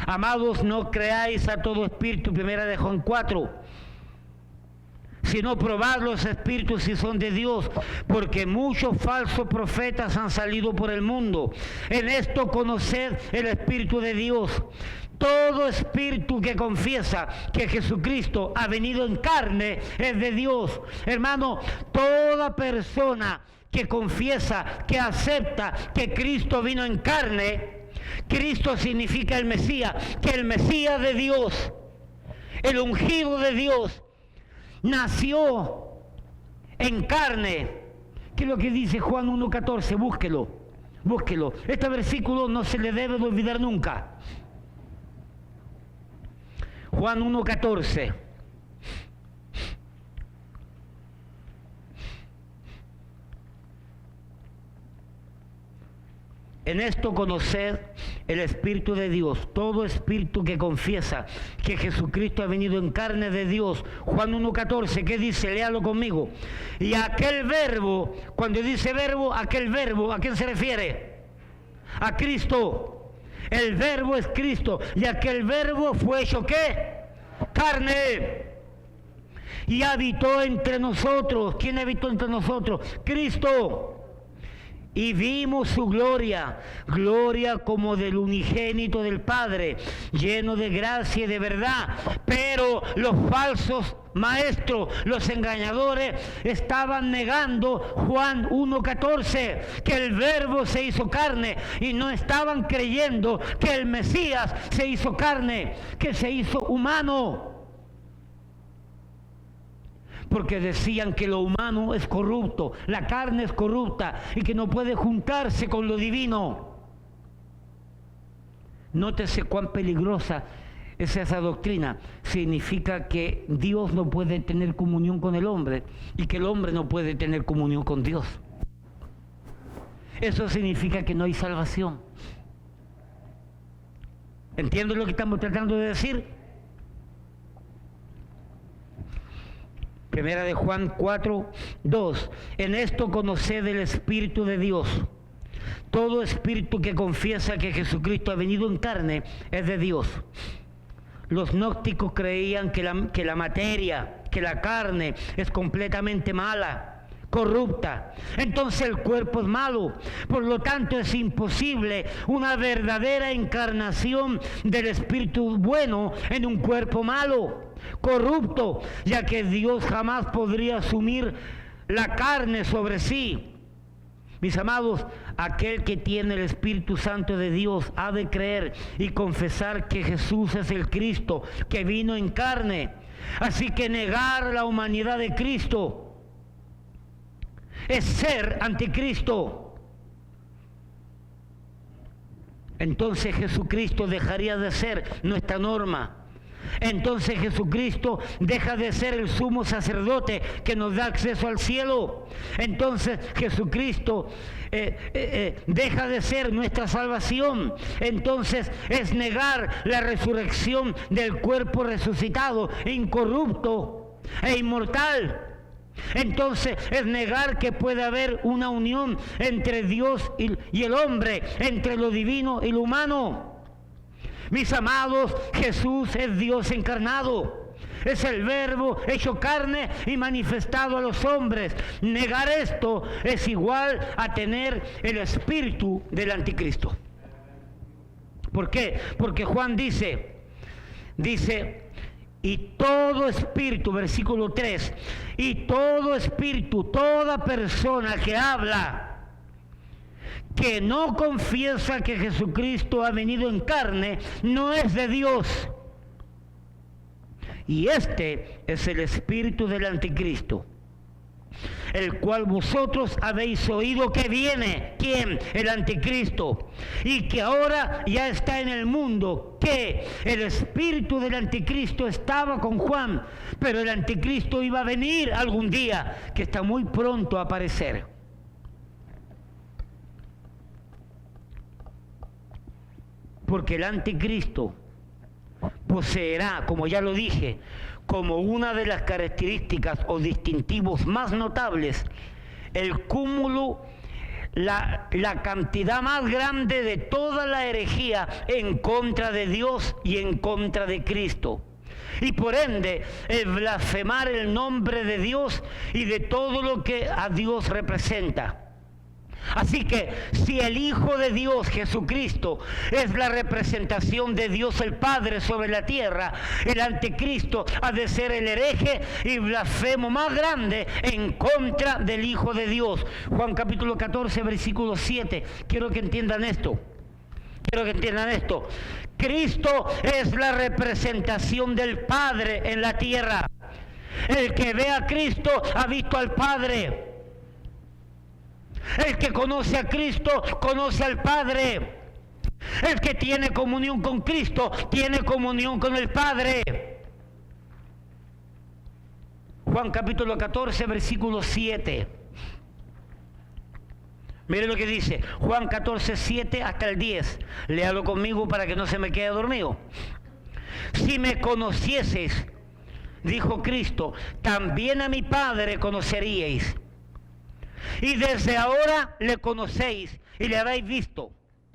Amados, no creáis a todo espíritu, primera de Juan 4, sino probad los espíritus si son de Dios, porque muchos falsos profetas han salido por el mundo. En esto conoced el Espíritu de Dios. Todo espíritu que confiesa que Jesucristo ha venido en carne es de Dios. Hermano, toda persona que confiesa, que acepta que Cristo vino en carne, Cristo significa el Mesías, que el Mesías de Dios, el ungido de Dios, nació en carne. ¿Qué es lo que dice Juan 1.14? Búsquelo. Este versículo no se le debe de olvidar nunca. Juan 1:14. En esto conoced el Espíritu de Dios. Todo espíritu que confiesa que Jesucristo ha venido en carne de Dios. Juan 1:14, ¿qué dice? Léalo conmigo. Y aquel verbo, cuando dice verbo, aquel verbo, ¿a quién se refiere? A Cristo. El verbo es Cristo. Y aquel verbo fue hecho ¿qué? Carne. Y habitó entre nosotros. ¿Quién habitó entre nosotros? Cristo. Y vimos su gloria, gloria como del unigénito del Padre, lleno de gracia y de verdad. Pero los falsos maestros, los engañadores, estaban negando Juan 1:14, que el verbo se hizo carne, y no estaban creyendo que el Mesías se hizo carne, que se hizo humano. Porque decían que lo humano es corrupto, la carne es corrupta y que no puede juntarse con lo divino. Nótese cuán peligrosa es esa doctrina. Significa que Dios no puede tener comunión con el hombre y que el hombre no puede tener comunión con Dios. Eso significa que no hay salvación. ¿Entiendes lo que estamos tratando de decir? Primera de Juan 4:2. En esto conoced el Espíritu de Dios. Todo espíritu que confiesa que Jesucristo ha venido en carne es de Dios. Los gnósticos creían que la materia, que la carne es completamente mala, corrupta. Entonces el cuerpo es malo. Por lo tanto es imposible una verdadera encarnación del Espíritu bueno en un cuerpo malo, corrupto, ya que Dios jamás podría asumir la carne sobre sí. Mis amados, aquel que tiene el Espíritu Santo de Dios ha de creer y confesar que Jesús es el Cristo, que vino en carne. Así que negar la humanidad de Cristo es ser anticristo. Entonces Jesucristo dejaría de ser nuestra norma. Entonces Jesucristo deja de ser el sumo sacerdote que nos da acceso al cielo. Entonces Jesucristo deja de ser nuestra salvación. Entonces es negar la resurrección del cuerpo resucitado, incorrupto e inmortal. Entonces es negar que puede haber una unión entre Dios y el hombre, entre lo divino y lo humano. Mis amados, Jesús es Dios encarnado. Es el verbo hecho carne y manifestado a los hombres. Negar esto es igual a tener el espíritu del anticristo. ¿Por qué? Porque Juan dice, y todo espíritu, versículo 3, y todo espíritu, toda persona que habla, que no confiesa que Jesucristo ha venido en carne, no es de Dios. Y este es el espíritu del anticristo, el cual vosotros habéis oído que viene. ¿Quién? El anticristo. Y que ahora ya está en el mundo. Que el espíritu del anticristo estaba con Juan, pero el anticristo iba a venir algún día, que está muy pronto a aparecer. Porque el anticristo poseerá, como ya lo dije, como una de las características o distintivos más notables, el cúmulo, la cantidad más grande de toda la herejía en contra de Dios y en contra de Cristo. Y por ende, el blasfemar el nombre de Dios y de todo lo que a Dios representa. Así que si el Hijo de Dios, Jesucristo, es la representación de Dios el Padre sobre la tierra, el anticristo ha de ser el hereje y blasfemo más grande en contra del Hijo de Dios. Juan capítulo 14, versículo 7. Quiero que entiendan esto. Cristo es la representación del Padre en la tierra. El que ve a Cristo ha visto al Padre. El que conoce a Cristo, conoce al Padre. El que tiene comunión con Cristo, tiene comunión con el Padre. Juan capítulo 14, versículo 7. Mire lo que dice, Juan 14, 7 hasta el 10. Léalo conmigo para que no se me quede dormido. Si me conocieses, dijo Cristo, también a mi Padre conoceríais. Y desde ahora le conocéis y le habéis visto.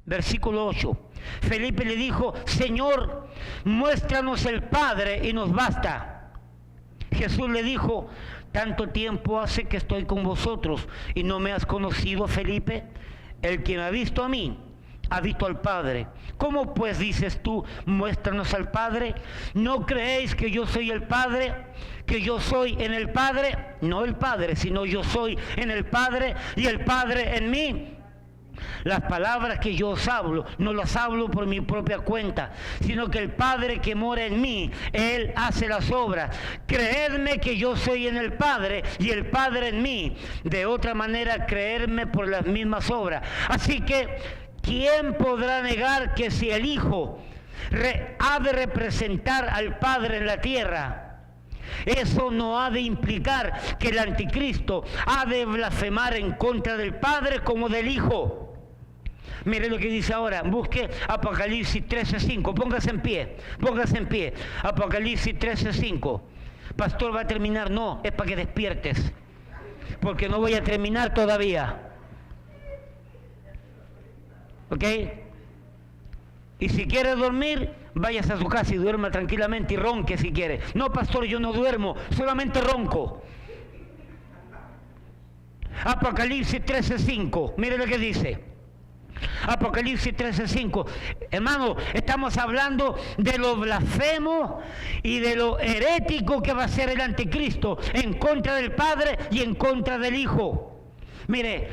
Versículo 8. Felipe le dijo, Señor, muéstranos el Padre y nos basta. Jesús le dijo, tanto tiempo hace que estoy con vosotros y no me has conocido, Felipe. El que me ha visto a mí, ha visto al Padre. ¿Cómo pues dices tú, muéstranos al Padre? ¿No creéis que yo soy el Padre? ¿Que yo soy en el Padre? No el Padre, sino yo soy en el Padre y el Padre en mí. Las palabras que yo os hablo, no las hablo por mi propia cuenta, sino que el Padre que mora en mí, Él hace las obras. Creedme que yo soy en el Padre y el Padre en mí. De otra manera, creerme por las mismas obras. Así que, ¿quién podrá negar que si el Hijo ha de representar al Padre en la tierra, eso no ha de implicar que el anticristo ha de blasfemar en contra del Padre como del Hijo? Mire lo que dice ahora, busque Apocalipsis 13:5, póngase en pie, Apocalipsis 13:5. Pastor, ¿va a terminar? No, es para que despiertes, porque no voy a terminar todavía. ¿Ok? Y si quiere dormir, váyase a su casa y duerma tranquilamente y ronque si quiere. No, pastor, yo no duermo, solamente ronco. Apocalipsis 13:5, mire lo que dice. Apocalipsis 13:5. Hermano, estamos hablando de lo blasfemo y de lo herético que va a ser el anticristo en contra del Padre y en contra del Hijo. Mire,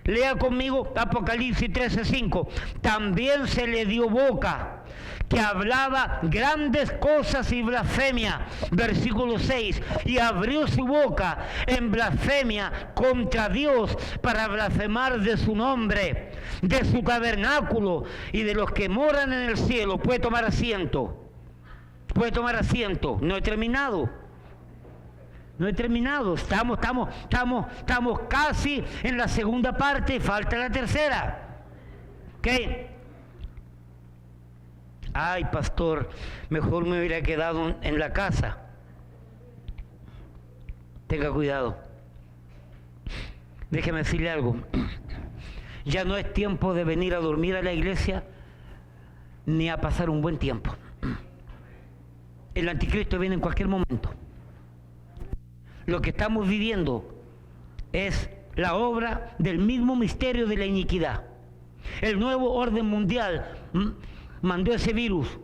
lea conmigo Apocalipsis 13:5. También se le dio boca, que hablaba grandes cosas y blasfemia. Versículo 6. Y abrió su boca en blasfemia contra Dios para blasfemar de su nombre, de su tabernáculo y de los que moran en el cielo. Puede tomar asiento. Puede tomar asiento. No he terminado. No he terminado. Estamos casi en la segunda parte. Falta la tercera. ¿Ok? Ay, pastor, mejor me hubiera quedado en la casa. Tenga cuidado. Déjeme decirle algo. Ya no es tiempo de venir a dormir a la iglesia ni a pasar un buen tiempo. El anticristo viene en cualquier momento. Lo que estamos viviendo es la obra del mismo misterio de la iniquidad. El nuevo orden mundial mandó ese virus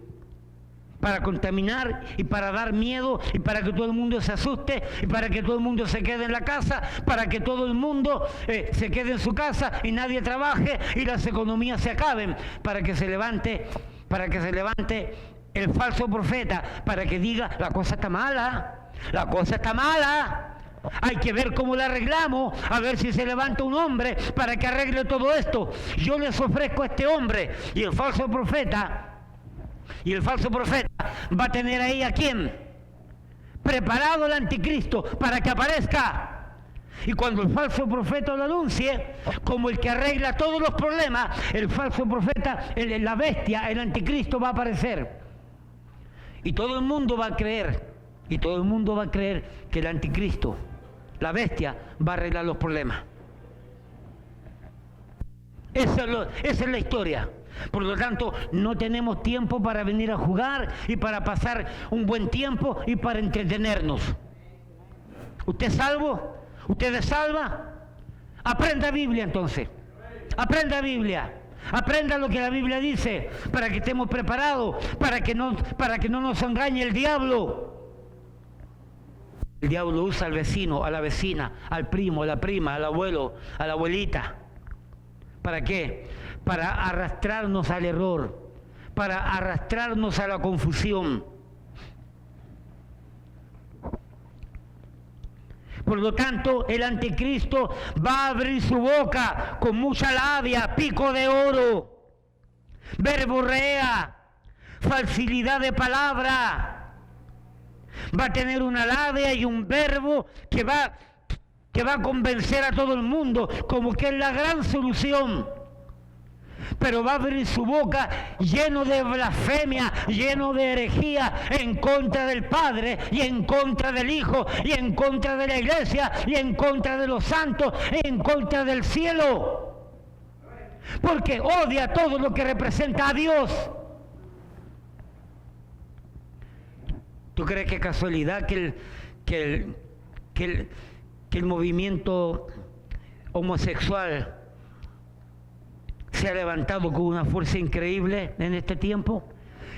para contaminar y para dar miedo y para que todo el mundo se asuste y para que todo el mundo se quede en la casa, para que todo el mundo se quede en su casa y nadie trabaje y las economías se acaben, para que se levante el falso profeta, para que diga la cosa está mala, hay que ver cómo la arreglamos, a ver si se levanta un hombre para que arregle todo esto. Yo les ofrezco a este hombre y el falso profeta va a tener ahí a quién, preparado el anticristo para que aparezca. Y cuando el falso profeta lo anuncie como el que arregla todos los problemas, el falso profeta, la bestia, el anticristo va a aparecer. Y todo el mundo va a creer que el anticristo, la bestia, va a arreglar los problemas. Esa es la historia. Por lo tanto, no tenemos tiempo para venir a jugar y para pasar un buen tiempo y para entretenernos. ¿Usted es salvo? ¿Usted es salva? Aprenda Biblia entonces. Aprenda Biblia. Aprenda lo que la Biblia dice para que estemos preparados, para que no nos engañe el diablo. El diablo usa al vecino, a la vecina, al primo, a la prima, al abuelo, a la abuelita. ¿Para qué? Para arrastrarnos al error, para arrastrarnos a la confusión. Por lo tanto, el anticristo va a abrir su boca con mucha labia, pico de oro, verborrea, facilidad de palabra. Va a tener una labia y un verbo que va a convencer a todo el mundo como que es la gran solución. Pero va a abrir su boca lleno de blasfemia, lleno de herejía en contra del Padre y en contra del Hijo y en contra de la iglesia y en contra de los santos y en contra del cielo. Porque odia todo lo que representa a Dios. ¿Tú crees que es casualidad que el movimiento homosexual se ha levantado con una fuerza increíble en este tiempo?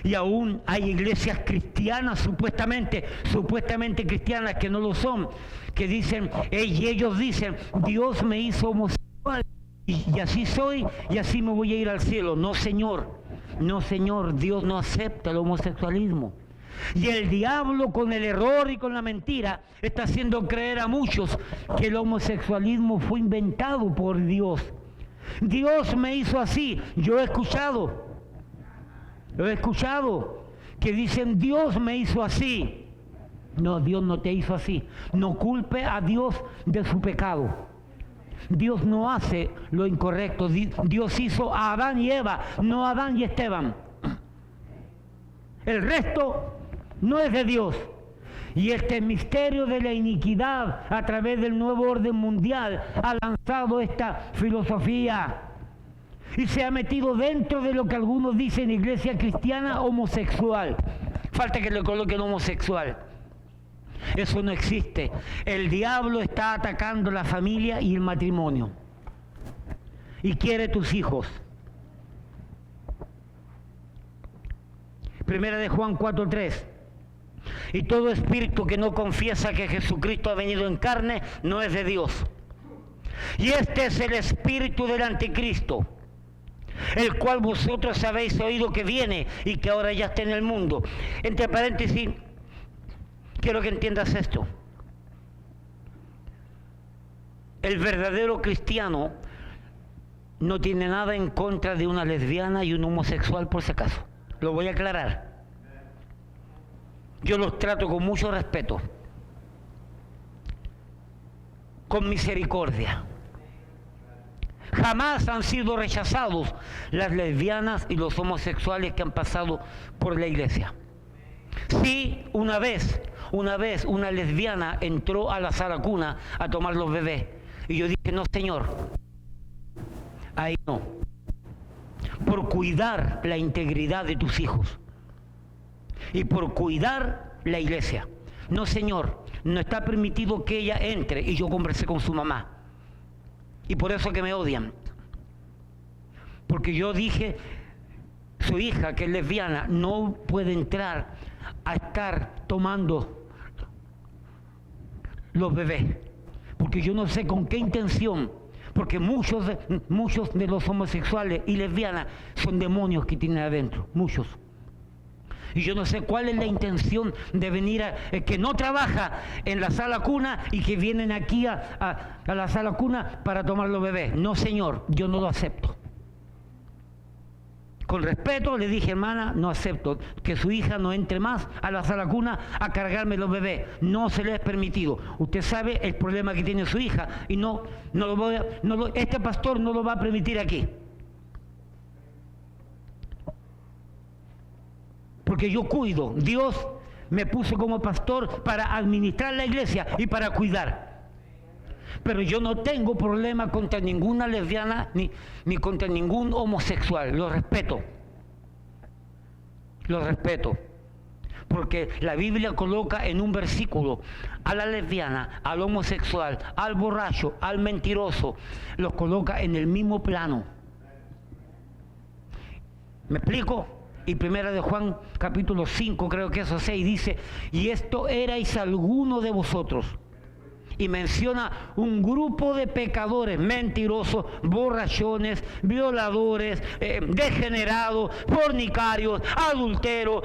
Y aún hay iglesias cristianas, supuestamente cristianas, que no lo son, que dicen, y ellos dicen, Dios me hizo homosexual y así soy y así me voy a ir al cielo. No, señor, Dios no acepta el homosexualismo. Y el diablo, con el error y con la mentira, está haciendo creer a muchos que el homosexualismo fue inventado por Dios. Dios me hizo así. Yo he escuchado que dicen, Dios me hizo así. No, Dios no te hizo así. No culpe a Dios de su pecado. Dios no hace lo incorrecto. Dios hizo a Adán y Eva, no a Adán y Esteban. El resto no es de Dios. Y este misterio de la iniquidad a través del nuevo orden mundial ha lanzado esta filosofía y se ha metido dentro de lo que algunos dicen iglesia cristiana homosexual. Falta que le coloquen homosexual. Eso no existe. El diablo está atacando la familia y el matrimonio y quiere tus hijos. Primera de Juan 4:3. Y todo espíritu que no confiesa que Jesucristo ha venido en carne no es de Dios. Y este es el espíritu del anticristo, el cual vosotros habéis oído que viene y que ahora ya está en el mundo. Entre paréntesis, quiero que entiendas esto. El verdadero cristiano no tiene nada en contra de una lesbiana y un homosexual, por si acaso. Lo voy a aclarar. Yo los trato con mucho respeto, con misericordia. Jamás han sido rechazados las lesbianas y los homosexuales que han pasado por la iglesia. Sí, una vez una lesbiana entró a la sala cuna a tomar los bebés. Y yo dije, no, señor, ahí no. Por cuidar la integridad de tus hijos y por cuidar la iglesia. No, señor, no está permitido que ella entre. Y yo conversé con su mamá. Y por eso que me odian. Porque yo dije, su hija, que es lesbiana, no puede entrar a estar tomando los bebés. Porque yo no sé con qué intención. Porque muchos de los homosexuales y lesbianas son demonios que tienen adentro. Muchos. Y yo no sé cuál es la intención de venir que no trabaja en la sala cuna y que vienen aquí a la sala cuna para tomar los bebés. No, señor, yo no lo acepto. Con respeto le dije, hermana, no acepto que su hija no entre más a la sala cuna a cargarme los bebés. No se le es permitido. Usted sabe el problema que tiene su hija y este pastor no lo va a permitir aquí. Porque yo cuido. Dios me puso como pastor para administrar la iglesia y para cuidar. Pero yo no tengo problema contra ninguna lesbiana ni contra ningún homosexual. Lo respeto. Lo respeto. Porque la Biblia coloca en un versículo a la lesbiana, al homosexual, al borracho, al mentiroso. Los coloca en el mismo plano. ¿Me explico? Y primera de Juan, capítulo 5, creo que eso 6, dice, y esto erais alguno de vosotros. Y menciona un grupo de pecadores, mentirosos, borrachones, violadores, degenerados, fornicarios, adúlteros,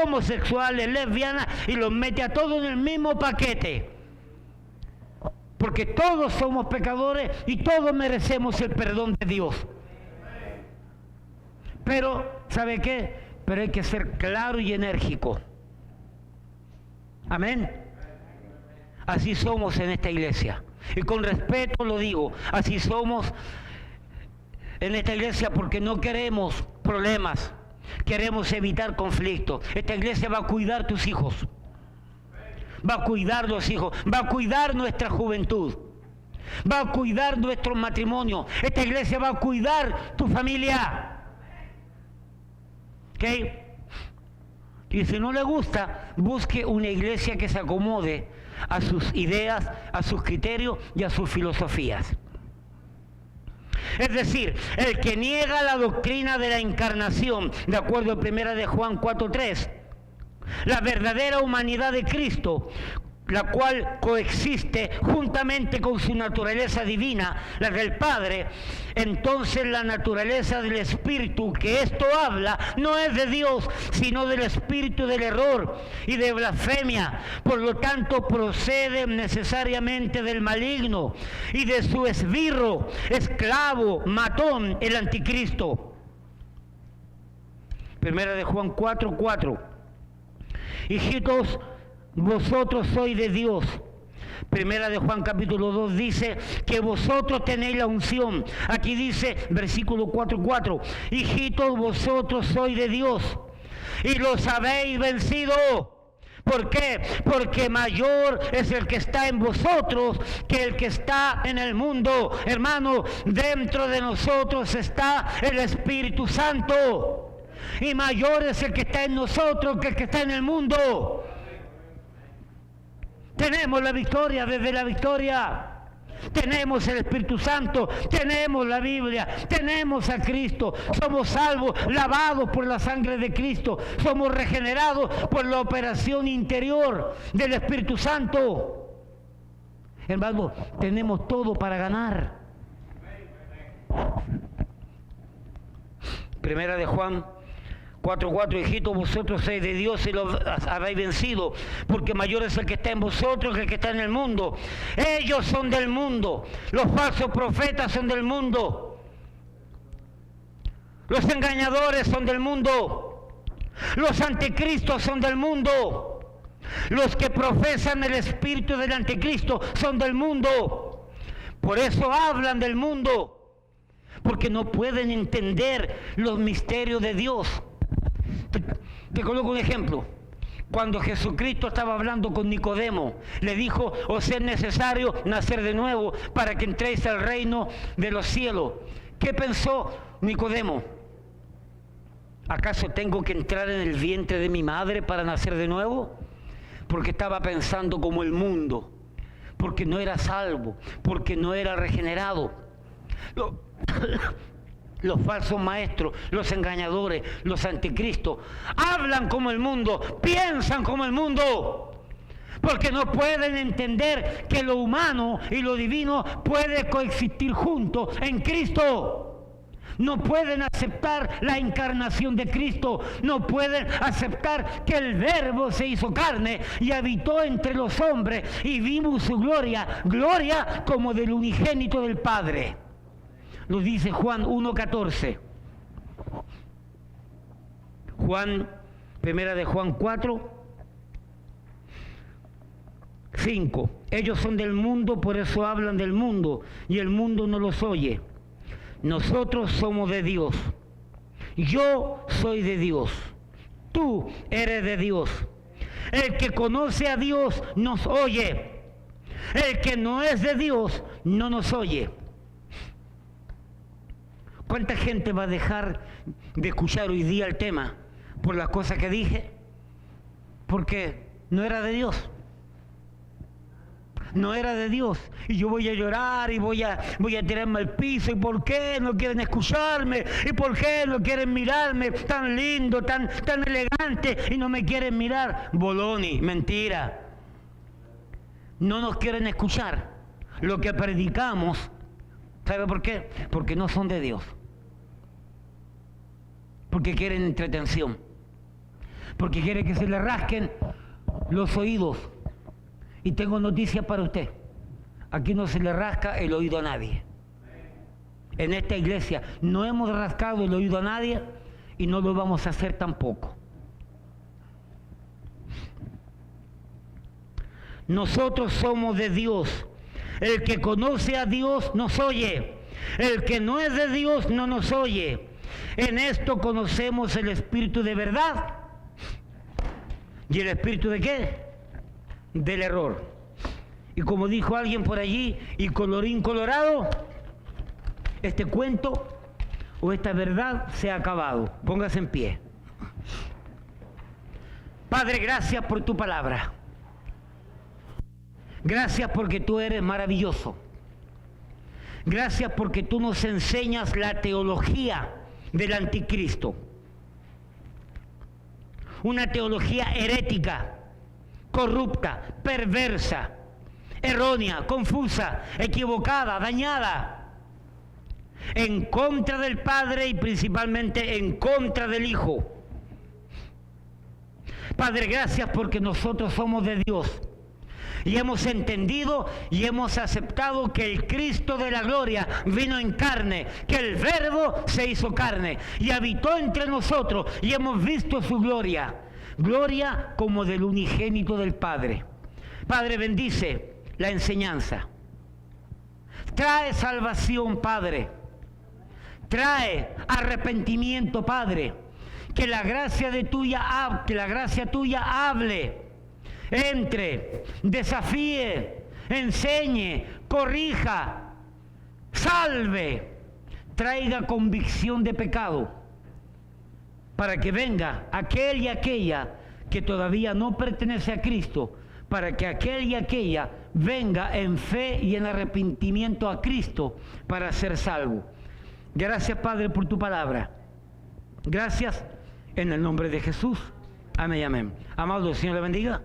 homosexuales, lesbianas, y los mete a todos en el mismo paquete. Porque todos somos pecadores y todos merecemos el perdón de Dios. Pero, ¿sabe qué? pero hay que ser claro y enérgico. Amén. Así somos en esta iglesia. Y con respeto lo digo, así somos en esta iglesia porque no queremos problemas, queremos evitar conflictos. Esta iglesia va a cuidar tus hijos, va a cuidar los hijos, va a cuidar nuestra juventud, va a cuidar nuestro matrimonio. Esta iglesia va a cuidar tu familia. ¿Ok? Y si no le gusta, busque una iglesia que se acomode a sus ideas, a sus criterios y a sus filosofías. Es decir, el que niega la doctrina de la encarnación, de acuerdo a 1 de Juan 4:3, la verdadera humanidad de Cristo, la cual coexiste juntamente con su naturaleza divina, la del Padre, entonces la naturaleza del Espíritu que esto habla no es de Dios, sino del espíritu del error y de blasfemia. Por lo tanto, procede necesariamente del maligno y de su esbirro, esclavo, matón, el anticristo. 1 de Juan 4:4. Hijitos, vosotros sois de Dios. Primera de Juan capítulo 2 dice que vosotros tenéis la unción. Aquí dice, versículo 4:4, hijitos, vosotros sois de Dios y los habéis vencido. ¿Por qué? Porque mayor es el que está en vosotros que el que está en el mundo. Hermano, dentro de nosotros está el Espíritu Santo. Y mayor es el que está en nosotros que el que está en el mundo. Tenemos la victoria desde la victoria. Tenemos el Espíritu Santo, tenemos la Biblia, tenemos a Cristo. Somos salvos, lavados por la sangre de Cristo. Somos regenerados por la operación interior del Espíritu Santo. Hermano, tenemos todo para ganar. Primera de Juan 4:4, hijitos, vosotros sois de Dios y los habéis vencido, porque mayor es el que está en vosotros que el que está en el mundo. Ellos son del mundo, los falsos profetas son del mundo, los engañadores son del mundo, los anticristos son del mundo, los que profesan el espíritu del anticristo son del mundo. Por eso hablan del mundo, porque no pueden entender los misterios de Dios. Te coloco un ejemplo. Cuando Jesucristo estaba hablando con Nicodemo, le dijo, os es necesario nacer de nuevo para que entréis al reino de los cielos. ¿Qué pensó Nicodemo? ¿Acaso tengo que entrar en el vientre de mi madre para nacer de nuevo? Porque estaba pensando como el mundo, porque no era salvo, porque no era regenerado. Los falsos maestros, los engañadores, los anticristos, hablan como el mundo, piensan como el mundo, porque no pueden entender que lo humano y lo divino puede coexistir juntos en Cristo. No pueden aceptar la encarnación de Cristo, no pueden aceptar que el Verbo se hizo carne y habitó entre los hombres y vimos su gloria, gloria como del unigénito del Padre. Lo dice Juan 1:14. Primera de Juan 4:5. Ellos son del mundo, por eso hablan del mundo, y el mundo no los oye. Nosotros somos de Dios. Yo soy de Dios. Tú eres de Dios. El que conoce a Dios nos oye. El que no es de Dios no nos oye. ¿Cuánta gente va a dejar de escuchar hoy día el tema por las cosas que dije? Porque no era de Dios. No era de Dios. Y yo voy a llorar y voy a tirarme al piso. ¿Y por qué no quieren escucharme? ¿Y por qué no quieren mirarme? Tan lindo, tan elegante y no me quieren mirar. Boloni, mentira. No nos quieren escuchar. Lo que predicamos, ¿sabe por qué? Porque no son de Dios. Porque quieren entretención. Porque quieren que se le rasquen los oídos. Y tengo noticias para usted. Aquí no se le rasca el oído a nadie. En esta iglesia no hemos rascado el oído a nadie y no lo vamos a hacer tampoco. Nosotros somos de Dios. El que conoce a Dios nos oye. El que no es de Dios no nos oye. En esto conocemos el espíritu de verdad. ¿Y el espíritu de qué? Del error. Y como dijo alguien por allí, y colorín colorado, este cuento o esta verdad se ha acabado. Póngase en pie. Padre, gracias por tu palabra. Gracias porque tú eres maravilloso. Gracias porque tú nos enseñas la teología del anticristo. Una teología herética, corrupta, perversa, errónea, confusa, equivocada, dañada, en contra del Padre y principalmente en contra del Hijo. Padre, gracias porque nosotros somos de Dios. Y hemos entendido y hemos aceptado que el Cristo de la gloria vino en carne, que el Verbo se hizo carne y habitó entre nosotros y hemos visto su gloria. Gloria como del unigénito del Padre. Padre, bendice la enseñanza. Trae salvación, Padre. Trae arrepentimiento, Padre. Que la gracia tuya hable. Entre, desafíe, enseñe, corrija, salve, traiga convicción de pecado, para que venga aquel y aquella que todavía no pertenece a Cristo, para que aquel y aquella venga en fe y en arrepentimiento a Cristo para ser salvo. Gracias, Padre, por tu palabra. Gracias en el nombre de Jesús. Amén y amén. Amado, el Señor le bendiga.